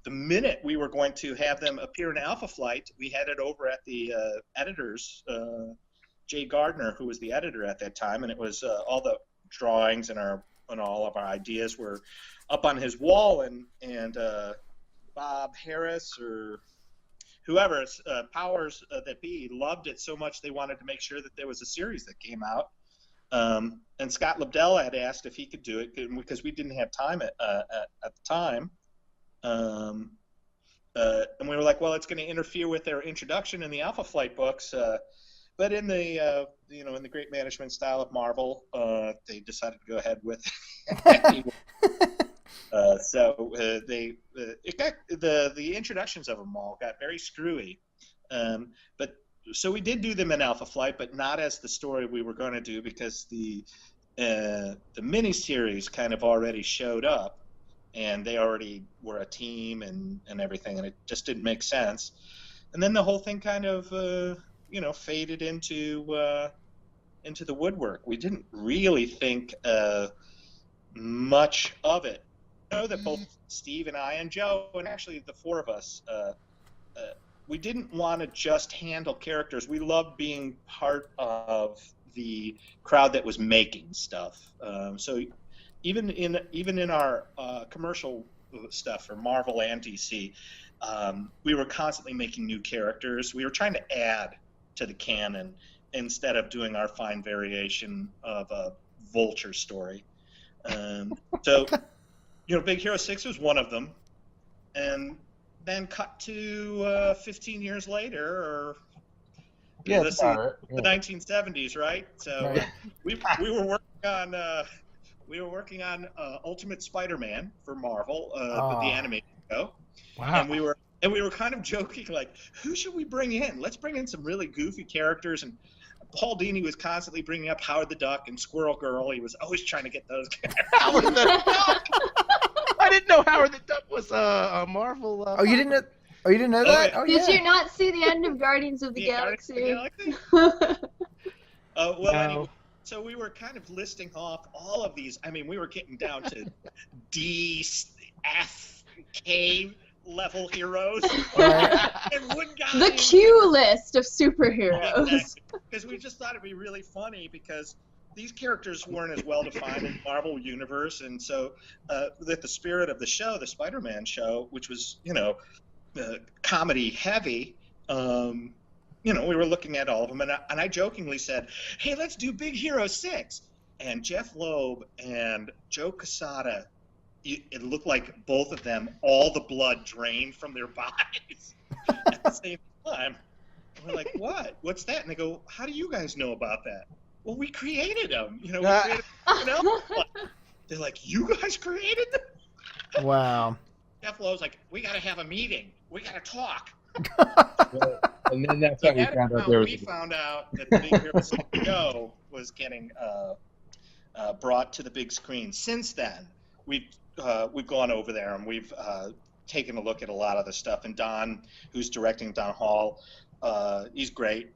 the minute we were going to have them appear in Alpha Flight, we had it over at the editors, Jay Gardner, who was the editor at that time, and it was all the drawings and all of our ideas were up on his wall, and Bob Harris or whoever, powers that be, loved it so much they wanted to make sure that there was a series that came out. And Scott Lobdell had asked if he could do it because we didn't have time at the time. And we were like, well, it's going to interfere with their introduction in the Alpha Flight books. But in the in the great management style of Marvel, they decided to go ahead with it. The introductions of them all got very screwy. But so we did do them in Alpha Flight, but not as the story we were going to do because the miniseries kind of already showed up, and they already were a team and everything, and it just didn't make sense. And then the whole thing kind of faded into the woodwork. We didn't really think much of it know that both Steve and I and Joe, and actually the four of us, we didn't want to just handle characters. We loved being part of the crowd that was making stuff. So even in our commercial stuff for Marvel and DC, we were constantly making new characters. We were trying to add to the canon instead of doing our fine variation of a Vulture story. So, Big Hero 6 was one of them. And then cut to 15 years later, or let's see, the 1970s, right? So we were working on Ultimate Spider-Man for Marvel, with the animated show. Wow. And we were kind of joking, like, who should we bring in? Let's bring in some really goofy characters. And Paul Dini was constantly bringing up Howard the Duck and Squirrel Girl. He was always trying to get those characters. Howard the Duck. I didn't know Howard the Duck was a Marvel. Oh, you didn't know? Oh, you didn't know that? Oh, Did you not see the end of Guardians of the Galaxy? Anyway, so we were kind of listing off all of these. I mean, we were getting down to D, F, K level heroes. And the Q list of superheroes. Because we just thought it'd be really funny because these characters weren't as well defined in the Marvel universe, and so with the spirit of the show, the Spider-Man show, which was comedy heavy, we were looking at all of them, and I jokingly said, "Hey, let's do Big Hero 6." And Jeff Loeb and Joe Quesada, it looked like both of them, all the blood drained from their bodies at the same time. And we're like, "What? What's that?" And they go, "How do you guys know about that?" Well, we created them. We created They're like, "You guys created them?" Wow. Jeff Lowe's like, "We got to have a meeting. We got to talk." And then that's how we found out that the Big Hero 6 show was getting brought to the big screen. Since then, we've gone over there and we've taken a look at a lot of the stuff. And Don, who's directing, Don Hall, he's great.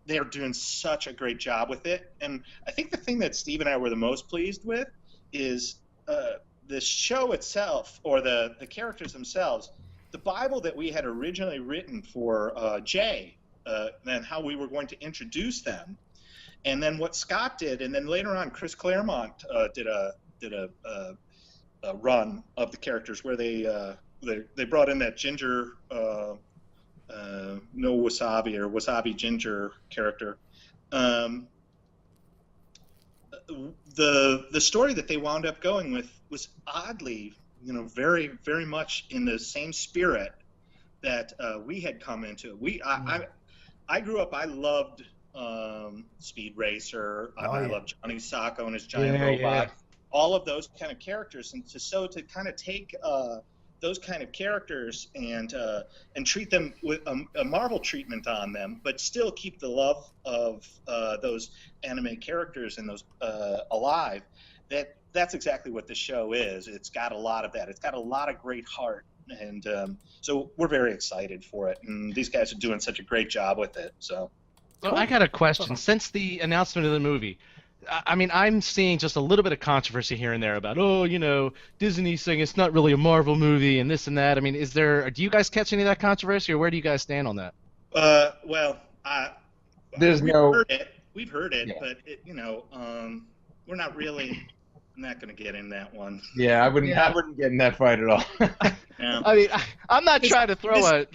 They're doing such a great job with it. And I think the thing that Steve and I were the most pleased with is the show itself, or the characters themselves. The Bible that we had originally written for Jay, and how we were going to introduce them, and then what Scott did, and then later on Chris Claremont did a run of the characters where they brought in that ginger. No wasabi or wasabi ginger character. The story that they wound up going with was oddly, very, very much in the same spirit that we had come into. I grew up. I loved Speed Racer. I loved Johnny Sacco and his giant robot. Yeah. All of those kind of characters, and to kind of take those kind of characters and treat them with a Marvel treatment on them, but still keep the love of those anime characters and those alive. That's exactly what the show is. It's got a lot of that. It's got a lot of great heart, and so we're very excited for it. And these guys are doing such a great job with it. So I got a question. Since the announcement of the movie, I mean, I'm seeing just a little bit of controversy here and there about, Disney saying it's not really a Marvel movie and this and that. I mean, do you guys catch any of that controversy, or where do you guys stand on that? We've heard it, yeah. But we're not really. I'm not going to get in that one. Yeah, I wouldn't get in that fight at all. Yeah. I mean, I'm not trying to throw a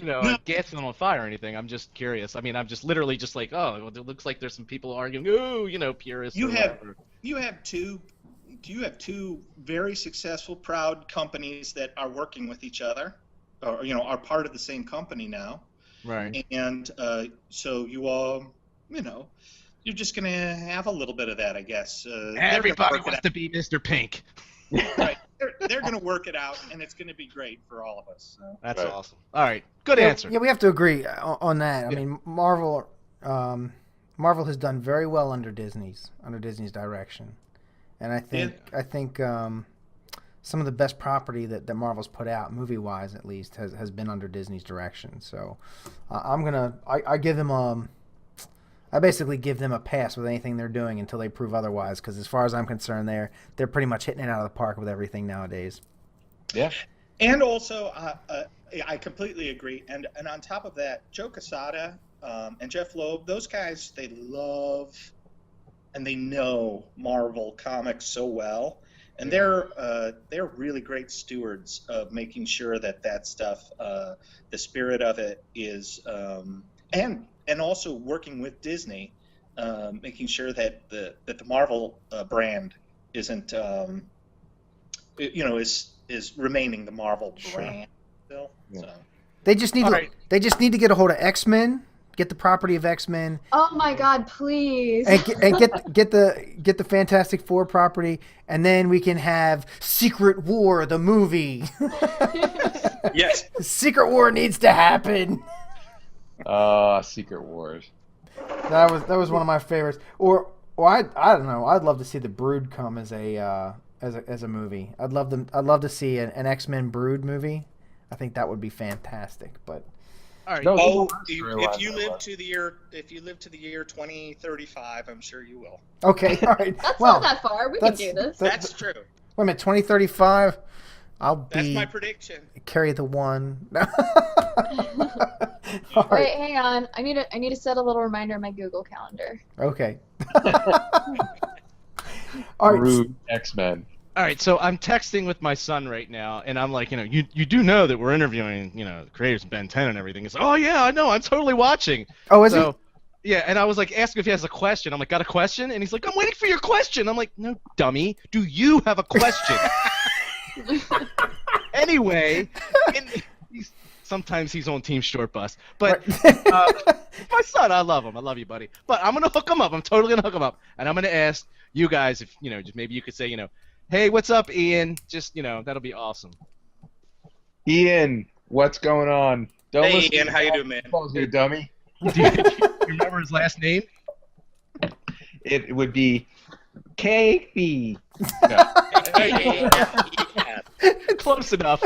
gasoline on fire or anything. I'm just curious. I mean, I'm just literally just like, it looks like there's some people arguing, purists. You have two very successful, proud companies that are working with each other, or are part of the same company now. Right. And so you all, you're just going to have a little bit of that, I guess. Everybody wants to be Mr. Pink. Right. They're going to work it out, and it's going to be great for all of us. So. That's awesome. All right. Good answer. Yeah, we have to agree on that. I mean, Marvel has done very well under Disney's direction. And I think some of the best property that Marvel's put out, movie-wise at least, has been under Disney's direction. So I basically give them a pass with anything they're doing until they prove otherwise, because as far as I'm concerned, they're pretty much hitting it out of the park with everything nowadays. Yeah. And also, I completely agree. And on top of that, Joe Quesada and Jeff Loeb, those guys, they love and they know Marvel comics so well, and they're really great stewards of making sure that stuff, the spirit of it is, and also working with Disney, making sure that the Marvel brand isn't, is remaining the Marvel brand still. Yeah. So. They just need to get a hold of X-Men, get the property of X-Men. Oh my God, please! And get the Fantastic Four property, and then we can have Secret War, the movie. Yes. Secret War needs to happen. Secret Wars. That was one of my favorites. Or I don't know. I'd love to see the Brood come as a movie. I'd love to see an X-Men Brood movie. I think that would be fantastic. But All right. No, if you live to the year 2035, I'm sure you will. okay, all right. That's well, not that far. We can do this. That's true. Wait a minute, 2035. That's my prediction. Carry the one. All Wait, right. hang on. I need to set a little reminder on my Google Calendar. Okay. All right. Brood X-Men. All right, so I'm texting with my son right now, and I'm like, you do know that we're interviewing, the creators of Ben 10 and everything. It's oh yeah, I know, I'm totally watching. Oh, is so, yeah, and I was like, asking if he has a question. I'm like, got a question? And he's like, I'm waiting for your question. I'm like, no, dummy, do you have a question? Anyway, sometimes he's on Team Short Bus, but my son, I love him. I love you, buddy. But I'm gonna hook him up. I'm totally gonna hook him up, and I'm gonna ask you guys if just maybe you could say hey, what's up, Ian? Just, that'll be awesome. Ian, what's going on? Don't Hey, listen Ian, to how you doing, man? You dummy. Do you remember his last name? It would be Kathy. Close enough.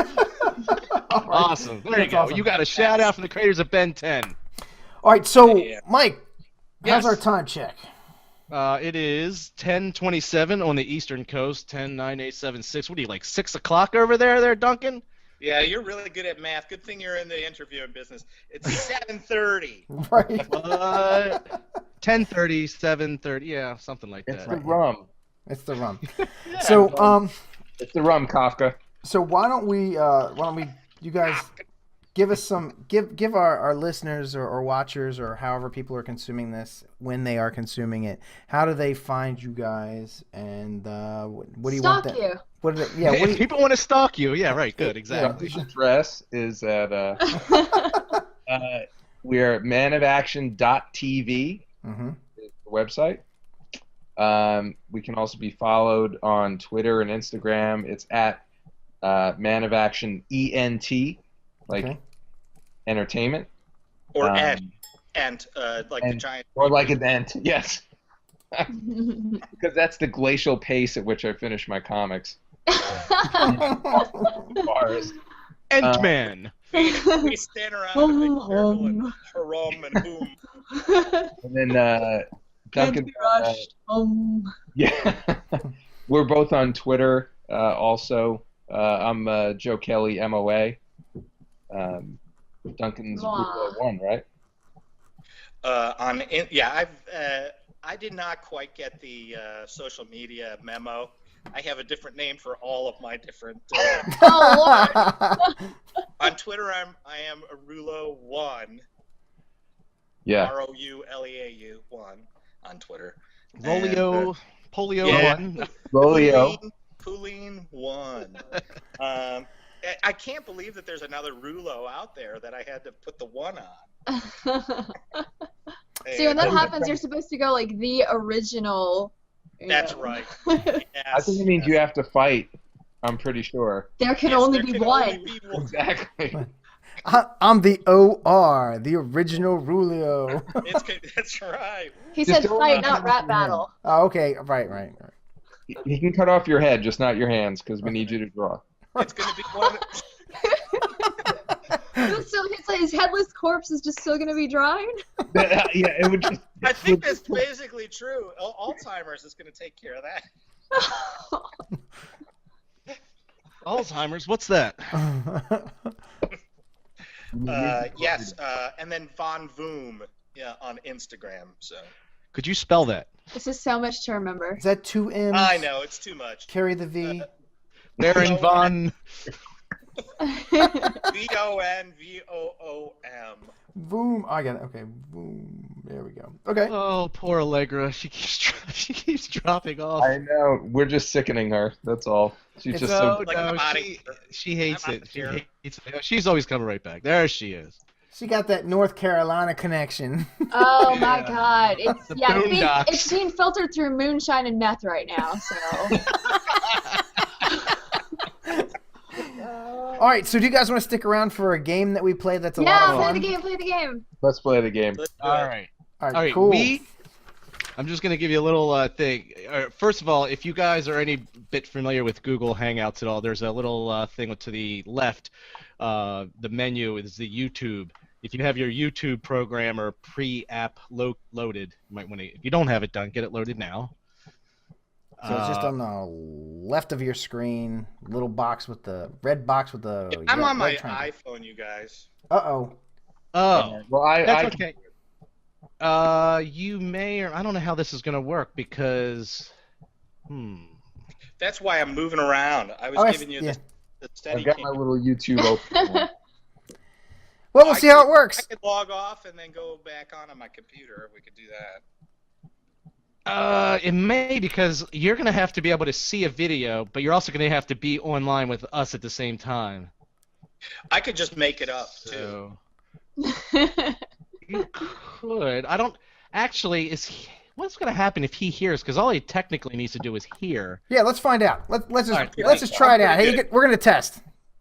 Awesome. There you That's go. awesome. You got a shout out from the creators of Ben 10. All right. So, Yeah. Mike, Yes. how's our time check? It is 10:27 on the Eastern Coast, 10:9876. What are you, like 6 o'clock over there, Duncan? Yeah, you're really good at math. Good thing you're in the interviewing business. It's 7:30. Right. 10:30, 7:30, yeah, something like It's that. the rum. It's the rum. So, It's the rum, Kafka. So why don't we you guys give us give our listeners or watchers or however people are consuming this, when they are consuming it, how do they find you guys, and what do you want Stalk them? you. What do they, yeah, what do If you, people want to stalk you, yeah, right, good, exactly. This address is at we're at manofaction.tv. mm-hmm. Is the website. We can also be followed on Twitter and Instagram. It's at Man of Action ENT, like Okay. entertainment. Or Um, the giant. Or like an ant, yes. Because that's the glacial pace at which I finish my comics. Bars. Ant-Man. We stand around and make circle and harum and boom. And then Duncan. Yeah. We're both on Twitter also. I'm Joe Kelly, MOA. Duncan's Wow. one, right? I did not quite get the social media memo. I have a different name for all of my different. Oh, Lord. On Twitter, I am Rouleau1. Yeah. ROULEAU 1 on Twitter. Rolio, Polio Yeah. 1. Rolio. Pauline 1. I can't believe that there's another Rouleau out there that I had to put the 1 on. See, when that happens, you're supposed to go like the original. That's right. I Yes, think it means you have to fight. I'm pretty sure. There can Yes, only there be can one. only be one. Exactly. I'm the OR, the original Rulio. That's right. He Just said don't fight, let not him rap win. battle. Oh, okay, right. He can cut off your head, just not your hands, because we need you to draw. It's going to be one. So his headless corpse is just still going to be drawing? Yeah, it would just. I think that's basically true. Alzheimer's is going to take care of that. Alzheimer's? What's that? Yes, and then Von Voom, on Instagram. So. Could you spell that? This is so much to remember. Is that 2 M's? I know it's too much. Carry the V. Baron Von. VONVOOM. Boom. I got it. Okay. Boom. There we go. Okay. Oh, poor Allegra. She keeps dropping off. I know. We're just sickening her. That's all. She's It's just No, Like no, a she hates I'm it. out She here. hates it. She's always coming right back. There she is. She got that North Carolina connection. Oh my Yeah. God! It's The yeah, Boondocks. it's being filtered through moonshine and meth right now. So All right. So do you guys want to stick around for a game that we play? That's a lot yeah, of play fun. the game. Play the game. Let's play the game. Let's do All it. right. All right. All right. Cool. I'm just going to give you a little thing. First of all, if you guys are any bit familiar with Google Hangouts at all, there's a little thing to the left. The menu is the YouTube. If you have your YouTube program or pre-app loaded, you might want to. If you don't have it done, get it loaded now. So it's just on the left of your screen, little box with the red box with the. I'm on my red triangle. iPhone, you guys. Uh-oh. Oh, Well, that's okay. You may or I don't know how this is going to work because. That's why I'm moving around. I was Oh, giving you yeah. the steady I've got my cam. little YouTube open. Well, we'll see how it works. I could log off and then go back on my computer. We could do that. It may because you're going to have to be able to see a video, but you're also going to have to be online with us at the same time. I could just make it up too. So you could. I don't actually. What's going to happen if he hears? Because all he technically needs to do is hear. Yeah, let's find out. Let's All right. just try it out. Hey, we're gonna test.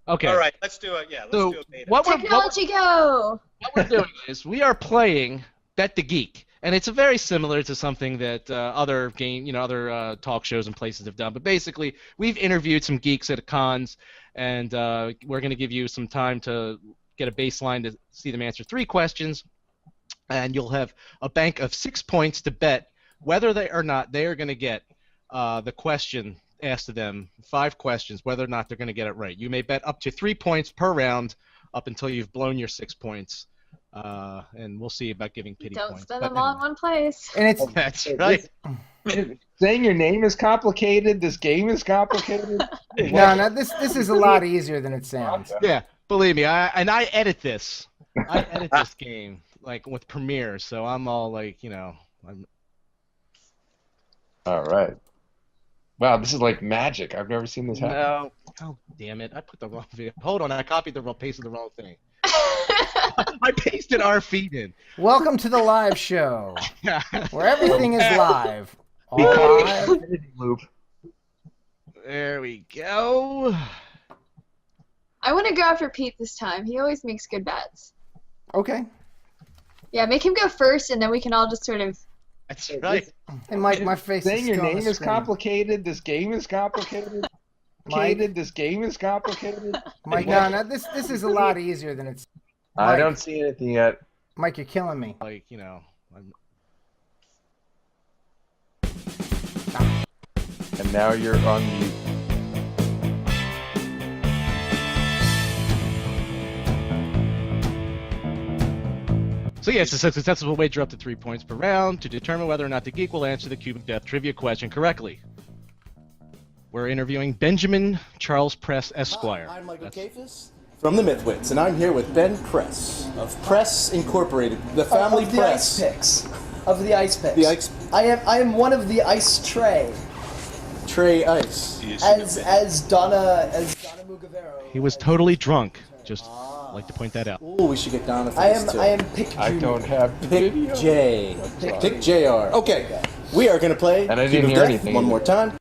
Okay. All right, let's do it. Yeah, let's So do it. Beta. what Technology go. we're doing is we are playing Bet the Geek, and it's very similar to something that other talk shows and places have done. But basically, we've interviewed some geeks at cons, and we're going to give you some time to get a baseline to see them answer 3 questions, and you'll have a bank of 6 points to bet whether they or not they are going to get the question asked of them, 5 questions, whether or not they're going to get it right. You may bet up to 3 points per round up until you've blown your 6 points. And we'll see about giving pity Don't points. spend But them all in anyway. one place. And it's That's right. Saying your name is complicated. This game is complicated. no. This is a lot easier than it sounds. Yeah, believe me. I edit this. I edit this game like with Premiere, so I'm all like, All right. Wow, this is like magic. I've never seen this happen. No. Oh, damn it. I put the wrong video. Hold on. I pasted the wrong thing. I pasted our feed in. Welcome to the live show, where everything is live. All Because live. editing loop. There we go. I want to go after Pete this time. He always makes good bets. Okay. Yeah, make him go first, and then we can all just sort of. That's right. And my face is Saying your still on name the is screen. complicated. This game is complicated. Mike, This game is complicated. Mike, no, this is a lot easier than it's. I Mike. don't see anything yet. Mike, you're killing me. Like, And now you're on mute. So yes, it's a successful wager up to 3 points per round to determine whether or not the geek will answer the Cubic Death trivia question correctly. We're interviewing Benjamin Charles Press Esquire. Hi, I'm Michael Kafis from the MythWits, and I'm here with Ben Press of Press Incorporated, the family of the press. ice picks. Of the ice picks. The ice I am one of the ice tray. tray ice. As Donna Mugavero. He was totally drunk. Just like to point that out. Oh, we should get down to I this am too. Pick I Junior. don't have Pick video. J. Pick JR. Okay, we are going to play And I Cube didn't of hear Death anything one either. more time.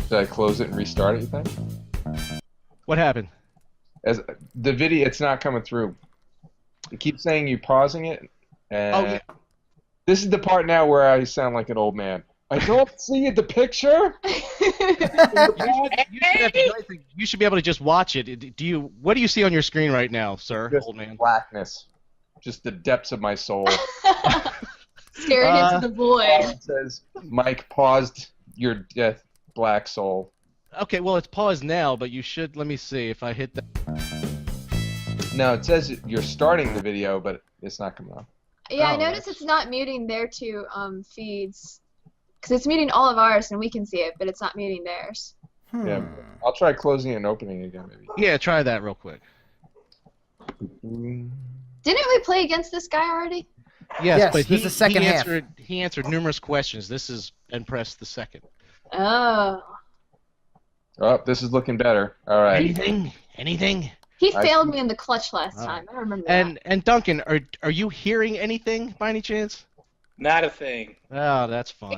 Should I close it and restart it, you think? What happened? As the video, it's not coming through. It keeps saying you pausing it. And Oh, yeah. This is the part now where I sound like an old man. I don't see the picture. You should be able to just watch it. What do you see on your screen right now, sir, Just old man? blackness. Just the depths of my soul. Staring into the void. It says, Mike paused your death, black soul. Okay, well, it's paused now, but you should. Let me see if I hit that. No, it says you're starting the video, but it's not coming up. Yeah, I Oh, noticed it's not muting their two feeds. Because it's muting all of ours and we can see it, but it's not muting theirs. Yeah, I'll try closing and opening again, maybe. Yeah, try that real quick. Didn't we play against this guy already? Yes, but this is the second half. he answered numerous questions. This is Ben Press the second. Oh. Oh, this is looking better. All right. Anything? He failed me in the clutch last time. I remember that. And Duncan, are you hearing anything by any chance? Not a thing. Oh, that's fun.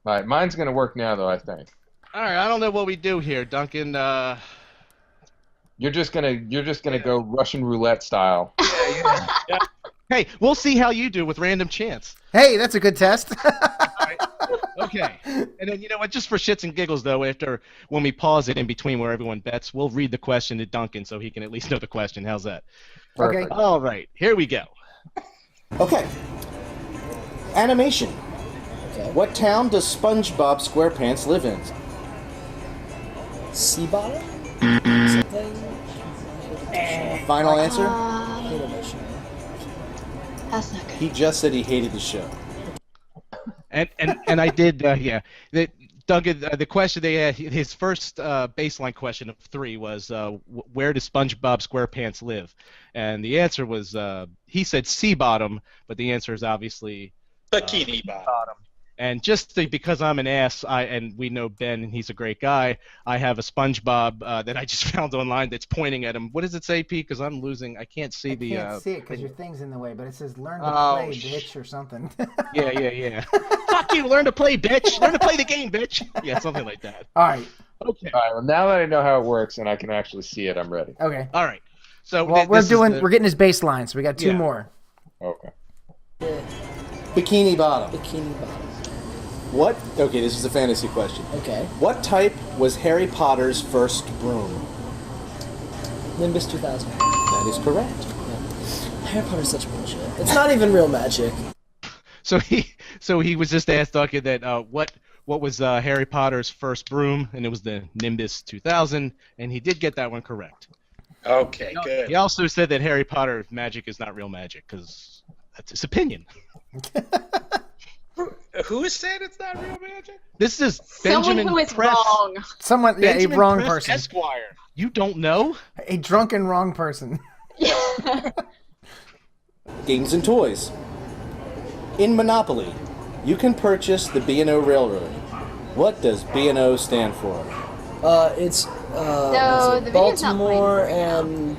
All right, mine's gonna work now, though. I think. All right, I don't know what we do here, Duncan. You're just gonna go Russian roulette style. Yeah. Hey, we'll see how you do with random chance. Hey, that's a good test. Okay. And then, you know what, just for shits and giggles, though, when we pause it in between where everyone bets, we'll read the question to Duncan so he can at least know the question. How's that? Okay. All right, here we go. Okay. Animation. Okay. What town does SpongeBob SquarePants live in? Sea bottom? Something? Final answer? Animation. That's not good. He just said he hated the show. And I did, yeah. Duncan, the question they had, his first baseline question of 3 was, where does SpongeBob SquarePants live? And the answer was, he said sea bottom, but the answer is obviously Bikini bottom. And just because I'm an ass, and we know Ben, and he's a great guy, I have a SpongeBob that I just found online that's pointing at him. What does it say, Pete? Because I'm losing. I can't see I can't see it because your thing's in the way, but it says learn to play, bitch, or something. Yeah. Fuck you, learn to play, bitch. Learn to play the game, bitch. Yeah, something like that. All right. Okay. All right. Well, now that I know how it works and I can actually see it, I'm ready. Okay. All right. So Well, we're getting his baseline, so we got 2 more. Okay. Bikini Bottom. Bikini bottom. What? Okay, this is a fantasy question. Okay. What type was Harry Potter's first broom? Nimbus 2000. That is correct. Harry Potter's such bullshit. It's not even real magic. So he was just asked Duncan that what was Harry Potter's first broom, and it was the Nimbus 2000, and he did get that one correct. Okay, good. He also said that Harry Potter magic is not real magic because that's his opinion. Who said it's not real magic? This is Someone Benjamin who is Press. wrong. Someone, yeah, a Benjamin wrong Press person. Esquire. You don't know? A drunken wrong person. Games and toys. In Monopoly, you can purchase the B&O Railroad. What does B&O stand for? It's No, the video's not Baltimore playing. and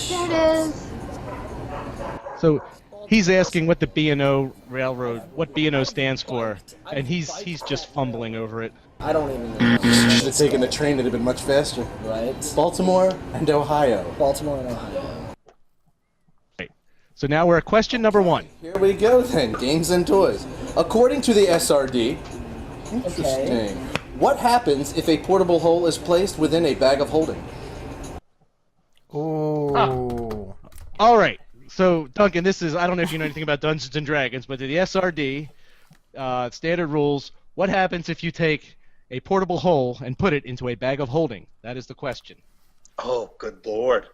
There it is. So he's asking what the B&O Railroad, what B&O stands for, and he's just fumbling over it. I don't even know. Should have taken the train, it'd have been much faster. Right? Baltimore and Ohio. Baltimore and Ohio. Right. So now we're at question number 1. Here we go then, games and toys. According to the SRD, interesting. Okay. What happens if a portable hole is placed within a bag of holding? Ooh. All right. So Duncan, this is, I don't know if you know anything about Dungeons and Dragons, but the SRD standard rules. What happens if you take a portable hole and put it into a bag of holding? That is the question. Oh, good lord.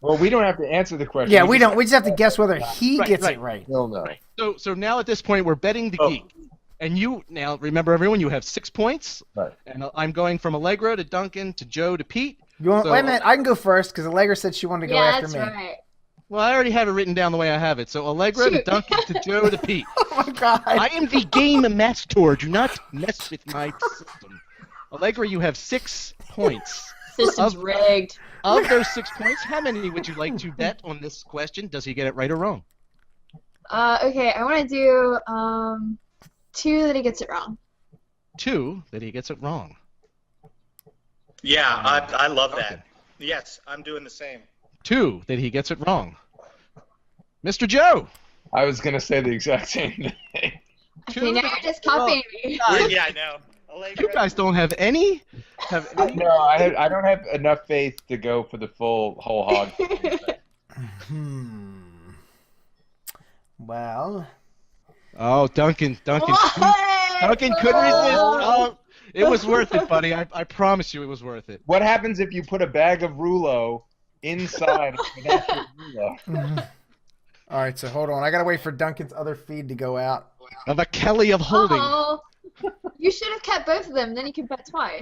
Well, we don't have to answer the question. Yeah, we don't. We just have to guess whether he Right, gets right. it right. He'll know. So now at this point we're betting the geek, and you now remember everyone. You have 6 points, Right. and I'm going from Allegra to Duncan to Joe to Pete. You want? So- Wait a minute. I can go first because Allegra said she wanted to go Yeah, after that's me. right. Well, I already have it written down the way I have it. So Allegra to Shoot. Duncan to Joe to Pete. Oh my god. I am the game master. Do not mess with my system. Allegra, you have 6 points. System's rigged. Of those 6 points, how many would you like to bet on this question? Does he get it right or wrong? Okay, I want to do 2 that he gets it wrong. 2 that he gets it wrong. Yeah, I love that. Okay. Yes, I'm doing the same. 2 that he gets it wrong. Mr. Joe. I was gonna say the exact same thing. Okay, now you're just copying me. Yeah, I know. You guys don't have any? No, I don't have enough faith to go for the whole hog. Well. Oh, Duncan couldn't resist. Oh, it was worth it, buddy. I promise you, it was worth it. What happens if you put a bag of Rouleau inside of the actual Rouleau? All right, so hold on. I gotta wait for Duncan's other feed to go out. Of a Kelly of holding. Oh, you should have kept both of them. Then you could bet twice.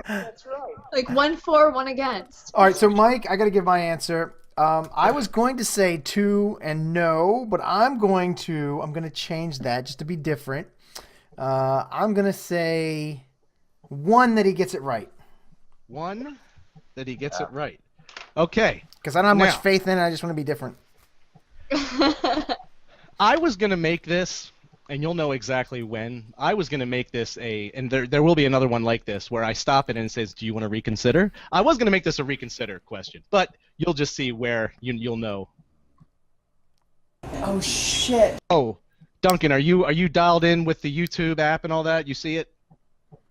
That's right. Like 1 for, 1 against. All right, so Mike, I gotta give my answer. I was going to say 2 and no, but I'm gonna change that just to be different. I'm gonna say 1 that he gets it right. 1 that he gets it right. Okay. Because I don't have much faith in it. I just want to be different. I was gonna make this, and you'll know exactly when. I was gonna make this and there will be another one like this where I stop it and it says, "Do you want to reconsider?" I was gonna make this a reconsider question, but you'll just see where you'll know. Oh shit. Oh, Duncan, are you dialed in with the YouTube app and all that? You see it?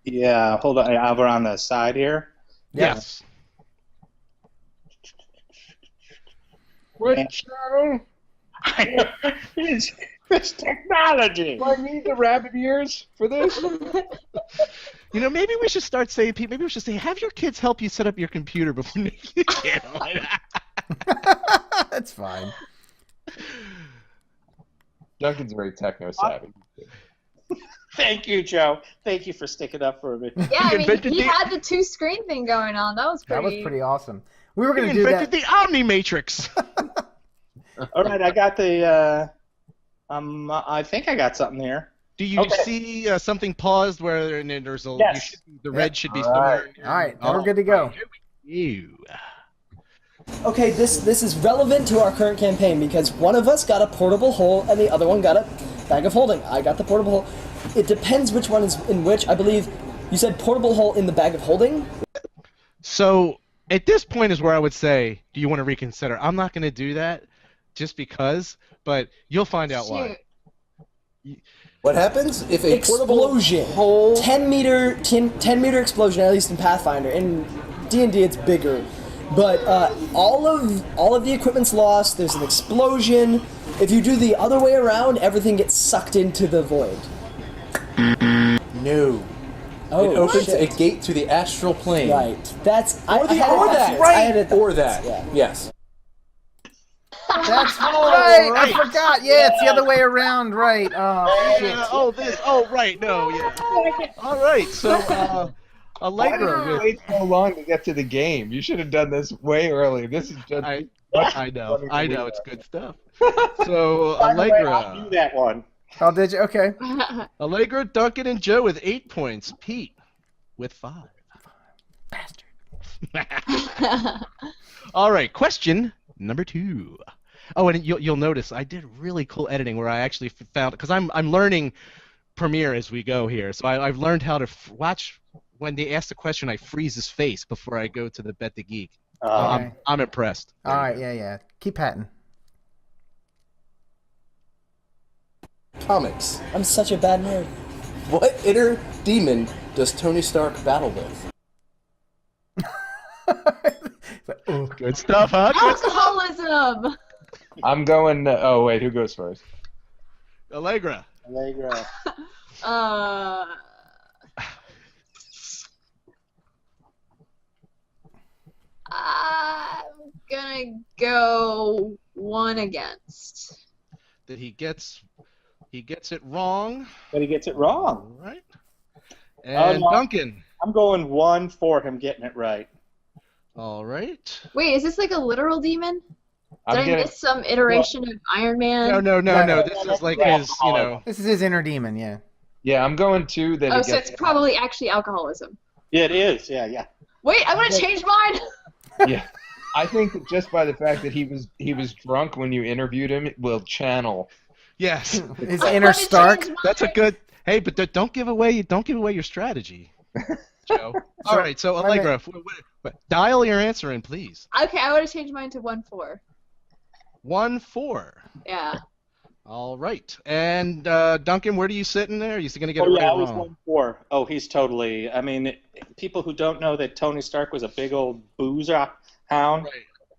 Yeah, hold on. Over on the side here. Yes. What channel? It's technology. Do I need the rabbit ears for this? You know, maybe we should start saying, maybe we should say, have your kids help you set up your computer before you can. That's fine. Duncan's very techno-savvy. Thank you, Joe. Thank you for sticking up for me. Yeah, I mean, he had the 2-screen thing going on. That was pretty awesome. We were going to He do invented that. the Omni Matrix. All right, I got the. I think I got something here. Do you see something paused where there's a Yes. the red should be somewhere? All right, now we're good to go. You. Okay, this is relevant to our current campaign because one of us got a portable hole and the other one got a bag of holding. I got the portable hole. It depends which one is in which. I believe you said portable hole in the bag of holding. So at this point is where I would say, do you want to reconsider? I'm not going to do that just because, but you'll find out why. What happens if a portable Explosion. hole? 10 meter explosion, at least in Pathfinder. In D&D it's bigger. But all of the equipment's lost. There's an explosion. If you do the other way around, everything gets sucked into the void. No. Oh, It opens shit. a gate to the astral plane. Right. That's Or that. Yeah. Yes. That's right. I forgot. Yeah, it's the other way around. Right. Oh, shit. Right. No, yeah. All right. So, Why did Allegra. you wait so long to get to the game? You should have done this way early. This is just. I know. It's good stuff. So, By the way, I Allegra. knew that one. Oh, did you? Okay. Allegra, Duncan, and Joe with 8 points. Pete with 5. Bastard. All right, question number 2. Oh, and you'll notice I did really cool editing where I actually found, because I'm learning Premiere as we go here, so I've learned how to watch when they ask the question. I freeze his face before I go to the Bet the Geek. Okay. I'm impressed. All right. Yeah. Keep patting. Comics. I'm such a bad nerd. What inner demon does Tony Stark battle with? Good stuff, huh? Alcoholism. I'm going. Oh wait, who goes first? Allegra. Allegra. I'm gonna go 1 against. That he gets it wrong. But he gets it wrong. All right. And no. Duncan. I'm going 1 for him getting it right. All right. Wait, is this like a literal demon? Did I getting. miss some iteration of Iron Man? No. This is like his, This is his inner demon. Yeah. Yeah, I'm going 2. That Oh, he so gets it's probably actually alcoholism. Yeah, it is. Yeah. Wait, I want to change mine. Yeah, I think that just by the fact that he was drunk when you interviewed him, it will channel. Yes. His Let inner me Stark. change mine. That's a good. Hey, but don't give away your strategy, Joe. All right, so Allegra, dial your answer in, please. Okay, I want to change mine to 1 for. 1-4. Yeah. All right, and Duncan, where do you sit in there? Are you going to get Oh it yeah, right I or was wrong? 1 for. Oh, he's totally. I mean, people who don't know that Tony Stark was a big old boozer hound. Right.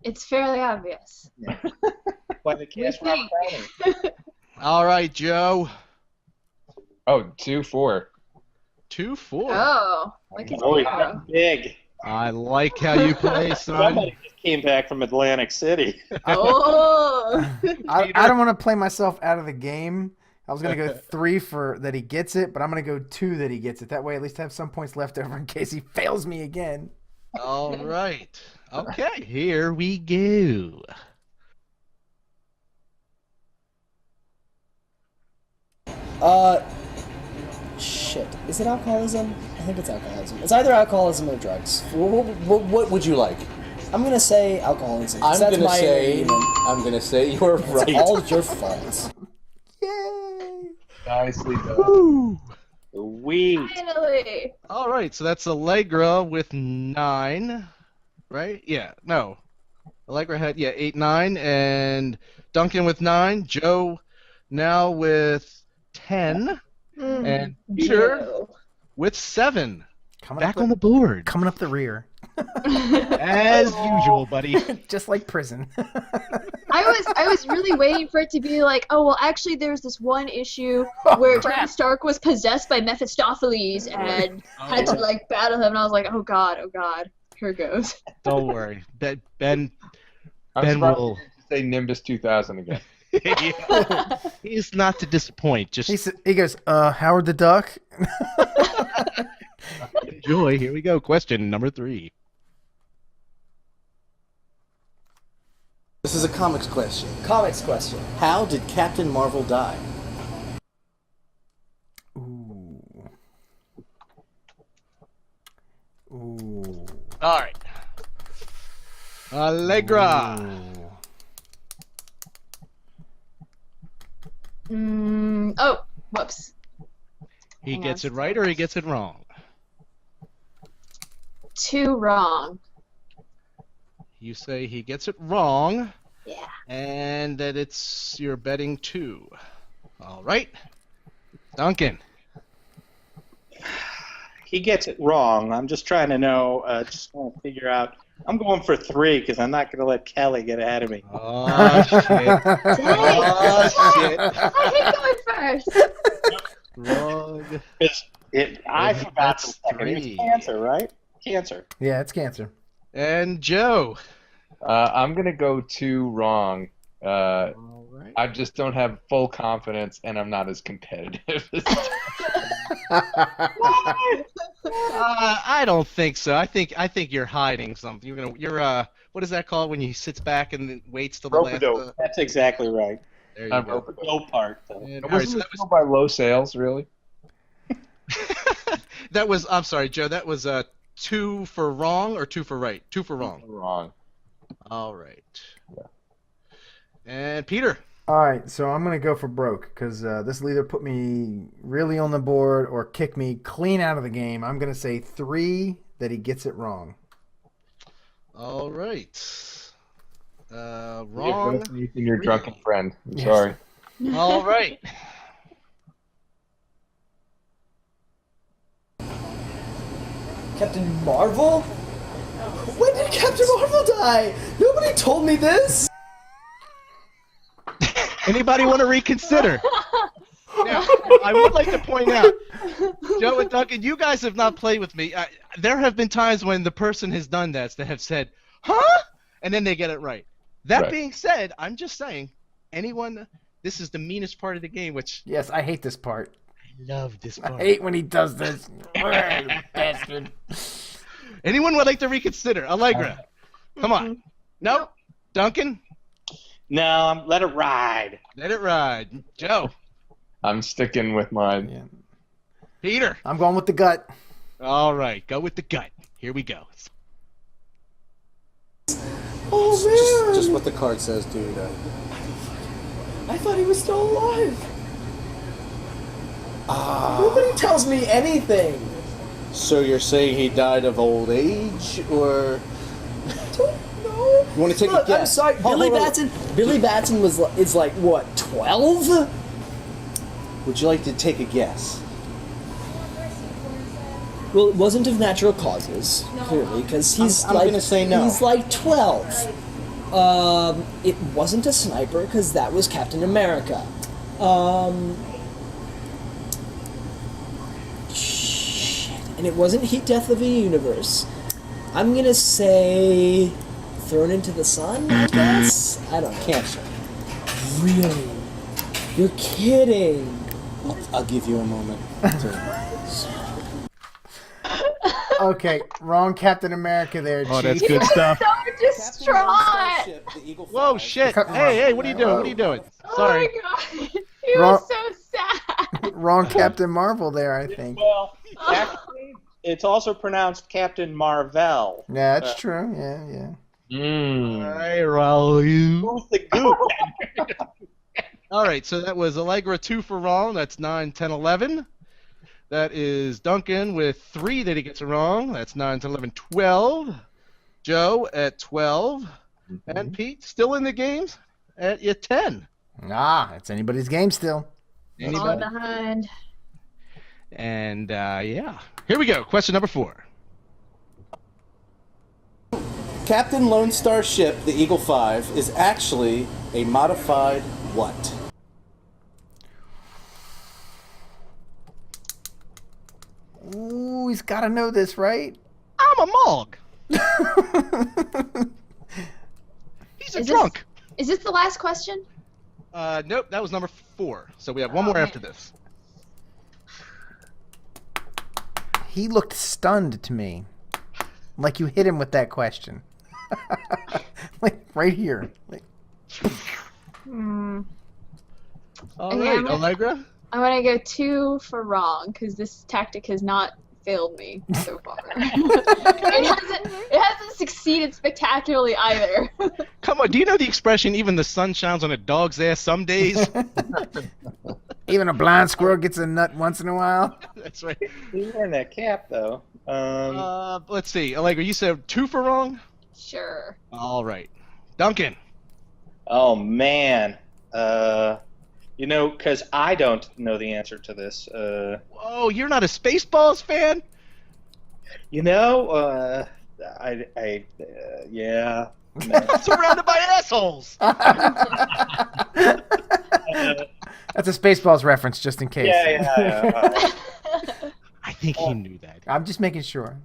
It's fairly obvious. Why the cast Robert Downey? All right, Joe. Oh, 2-4. 2-4. Oh, like it's Big. I like how you play, son. Somebody just came back from Atlantic City. Oh. I don't want to play myself out of the game. I was going to go 3 for that he gets it, but I'm going to go 2 that he gets it. That way, at least I have some points left over in case he fails me again. All right. Okay, here we go. Shit. Is it alcoholism? I think it's alcoholism. It's either alcoholism or drugs. What would you like? I'm gonna say alcoholism. 'cause I'm that's gonna my say agreement. you're It's right. all your fault. Yay! Nicely done. Sweet. Finally. All right, so that's Allegra with 9, right? Yeah, no. Allegra had, 8, 9, and Duncan with 9. Joe now with 10, and Peter Joe. with 7. Coming Back on the board. Coming up the rear. As usual, buddy. Just like prison. I was really waiting for it to be like, oh well, actually there's this one issue where Tony Stark was possessed by Mephistopheles and had to like battle him, and I was like, oh god, here it goes. Don't worry. Ben I'm surprised will. you didn't say Nimbus 2000 again. He's not to disappoint. Just He goes, Howard the Duck? enjoy. Here we go. Question number 3. This is a comics question. Comics question. How did Captain Marvel die? Ooh. Ooh. All right. Allegra. Oh, whoops. He gets it right or he gets it wrong? 2 wrong. You say he gets it wrong. Yeah. And that you're betting 2. All right. Duncan. He gets it wrong. I'm just trying to know, just trying to figure out. I'm going for 3 because I'm not going to let Kelly get ahead of me. Oh, shit. Dang. Oh, shit. I hate going first. Wrong. I forgot That's the second. It's 3. cancer, right? Cancer. Yeah, it's cancer. And Joe. I'm going to go 2 wrong. All right. I just don't have full confidence, and I'm not as competitive. I don't think so. I think you're hiding something. You're what is that called when he sits back and then waits till the Rope-a-dope. last? That's exactly right. There you I'm go. rope-a-dope. Low part. And, all right, Wasn't so it killed by low sales, really? that was. I'm sorry, Joe. That was 2 for wrong or 2 for right? 2 for wrong. Wrong. All right. And Peter. All right, so I'm going to go for broke because this will either put me really on the board or kick me clean out of the game. I'm going to say 3 that he gets it wrong. All right. You're Wrong. both using your drunken friend. I'm Yes. sorry. All right. Captain Marvel? When did Captain Marvel die? Nobody told me this. Anybody want to reconsider? Now, I would like to point out, Joe and Duncan, you guys have not played with me. There have been times when the person has done that have said, huh? And then they get it right. That Right. being said, I'm just saying, this is the meanest part of the game, which Yes, I hate this part. I love this I part. hate when he does this. Bastard. Anyone would like to reconsider? Allegra. Come on. Nope. Duncan? No, let it ride. Let it ride. Joe? I'm sticking with mine. Yeah. Peter? I'm going with the gut. All right. Go with the gut. Here we go. Oh man! Just what the card says, dude. I thought he was still alive. Nobody tells me anything. So you're saying he died of old age, or Don't know. you want to take Look, a guess? I'm sorry, Hold Billy on. Batson. Billy Batson is like what, 12? Would you like to take a guess? Well, it wasn't of natural causes, clearly, because he's I'm like gonna say no. he's like 12. It wasn't a sniper because that was Captain America. Shit. And it wasn't Heat Death of a Universe. I'm gonna say thrown into the sun, I guess? I don't know. Cancer. Really? You're kidding. I'll give you a moment. Okay, wrong Captain America there, Oh, Chief. that's good stuff. So distraught. Whoa, shit. Hey, what are you doing? What are you doing? Sorry. Oh my god. He Wrong- was so sad. Wrong Captain Marvel there, I think. Well, actually, it's also pronounced Captain Marvel. Yeah, that's true. Yeah. Hey, Rouleau. Who's the goop? All right, so that was Allegra 2 for wrong. That's 9, 10, 11. That is Duncan with 3 that he gets wrong. That's 9, 10, 11, 12. Joe at 12. And Pete still in the games at 10. It's anybody's game still. Falling behind. And, yeah. Here we go. Question number 4. Captain Lone Star ship, the Eagle 5, is actually a modified what? Ooh, he's got to know this, right? I'm a Mog. He's a drunk. Is this the last question? Nope, that was number 4. So we have one more after this. He looked stunned to me. Like you hit him with that question. Like right here. Like... All Okay, right, I'm gonna- Allegra. I'm gonna go 2 for wrong because this tactic has not failed me so far. it hasn't succeeded spectacularly either. Come on, do you know the expression, even the sun shines on a dog's ass some days? Even a blind squirrel gets a nut once in a while. That's right. He's wearing that cap, though. Let's see. Allegra, you said 2 for wrong? Sure. All right. Duncan. Oh, man. Because I don't know the answer to this. Whoa, you're not a Spaceballs fan? Yeah. Surrounded by assholes. That's a Spaceballs reference, just in case. Yeah. I think he knew that. I'm just making sure.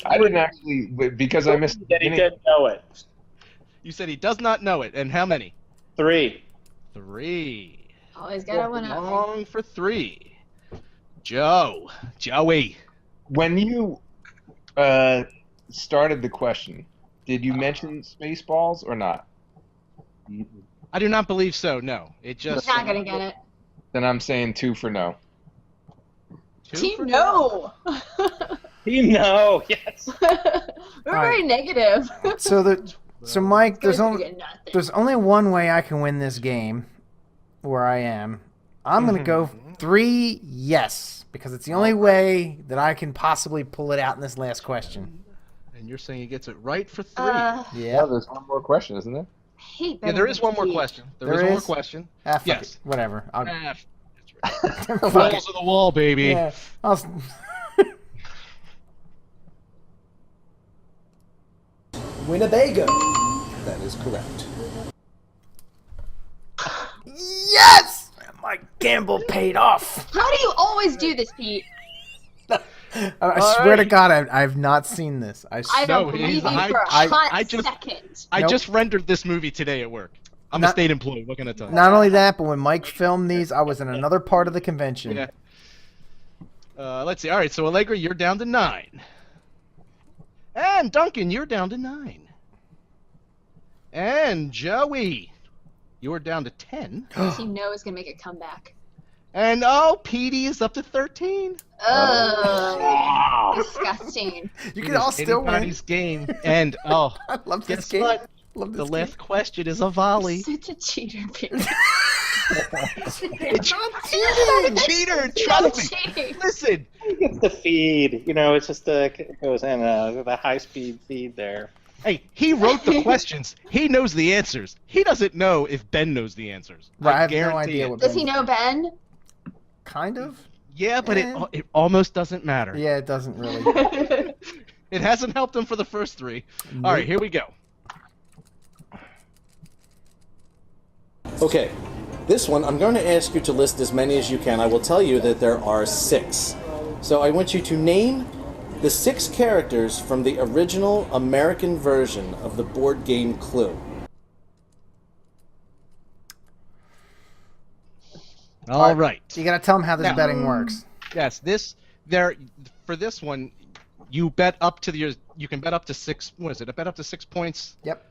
I didn't actually, because I missed. That he didn't know it. You said he does not know it. And how many? 3. 3. Always gotta one up. Wrong for 3. Joey. When you started the question, did you mention Spaceballs or not? I do not believe so, no. It just... He's not gonna get it. Then I'm saying 2 for no. 2 Team for no! Yes. We're very negative. So Mike, there's Guys only get nothing. there's only one way I can win this game. Where I am, I'm gonna go 3 yes because it's the only way that I can possibly pull it out in this last question. And you're saying he gets it right for 3. Yeah, there's one more question, isn't there? Hate Yeah, there is one more question. There is one more question. Fuck Yes. it. Whatever. I'll... That's right. The walls of the wall, baby. Yeah. I'll... Winnebago. That is correct. Yes! My gamble paid off. How do you always do this, Pete? I swear to God, I've not seen this. I No, don't believe you for a hot second. I just rendered this movie today at work. I'm a state employee. What can I tell you? Not only that, but when Mike filmed these, I was in another part of the convention. Yeah. Let's see. All right, so Allegra, you're down to 9. And Duncan, you're down to 9. And Joey, you're down to 10. Team No is gonna make a comeback. And Petey is up to 13. Oh, disgusting. You can all still win. Anybody's game. And I love this guess game. what? Love this The game. last question is a volley. Such a cheater, Pete. It's not a cheater. Trust me. Cheating. Listen. He gets the feed. It's just it goes in the high-speed feed there. Hey, he wrote the questions. He knows the answers. He doesn't know if Ben knows the ansers. Right, I have no guarantee idea it. what Does he know Ben? Kind of. Yeah, but it almost doesn't matter. Yeah, it doesn't really. It hasn't helped him for the first 3. All right, here we go. Okay, this one, I'm going to ask you to list as many as you can. I will tell you that there are 6. So I want you to name the 6 characters from the original American version of the board game Clue. All right. You gotta tell them how this Now- betting works. Yes, for this one, you bet up to you can bet up to 6. What is it? A bet up to 6 points. Yep.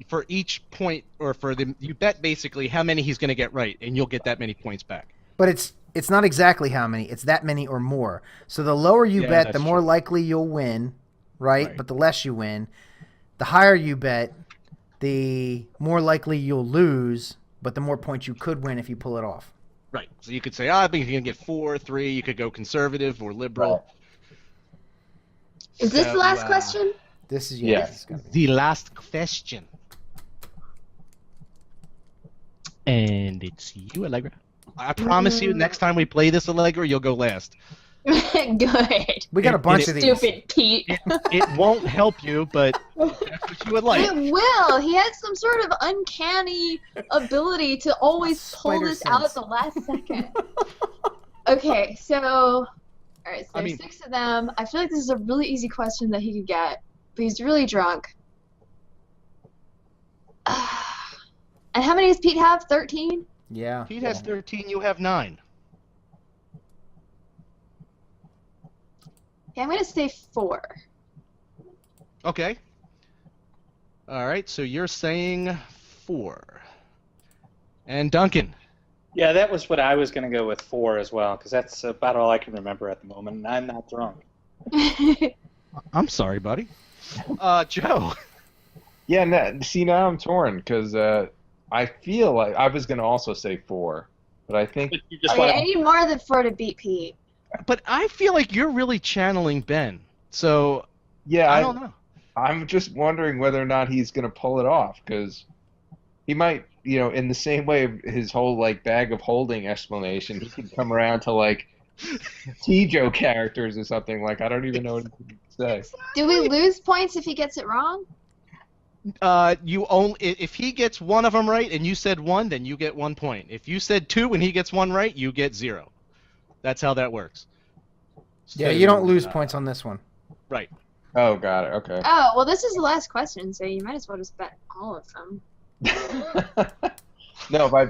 For each point, or you bet basically how many he's going to get right, and you'll get that many points back. But it's not exactly how many. It's that many or more. So the lower you bet, the that's more true. likely you'll win, right? Right. But the less you win. The higher you bet, the more likely you'll lose, but the more points you could win if you pull it off. Right. So you could say, I think you're going to get 4, 3. You could go conservative or liberal. Is this So, the last question? This is Yeah. this is gonna be- The last question. And it's you, Allegra. I promise you, next time we play this, Allegra, you'll go last. Good. We got a bunch of these. Stupid Pete. It won't help you, but that's what you would like. It will. He has some sort of uncanny ability to always pull Spider this out sense. at the last second. Okay, so all right, so I mean- 6 of them. I feel like this is a really easy question that he could get, but he's really drunk. And how many does Pete have? 13? Yeah. Pete has 13, you have 9. Okay, I'm gonna say 4. Okay. All right, so you're saying 4. And Duncan. Yeah, that was what I was going to go with 4 as well, because that's about all I can remember at the moment, and I'm not drunk. I'm sorry, buddy. Joe. Yeah, see, now I'm torn, because I feel like I was going to also say 4, but I think... But you just Okay, I want need more than 4 to beat Pete. But I feel like you're really channeling Ben. So, Yeah, I don't know. I'm just wondering whether or not he's going to pull it off, because he might, in the same way of his whole, bag of holding explanation, he could come around to, T-Joe characters or something. I don't even know what to say. Do we lose points if he gets it wrong? You only if he gets one of them right and you said 1, then you get 1 point. If you said 2 and he gets 1 right, you get 0. That's how that works. Yeah, you don't lose points on this one. Right. Oh, got it. Okay. Oh, well, this is the last question, so you might as well just bet all of them. No, if I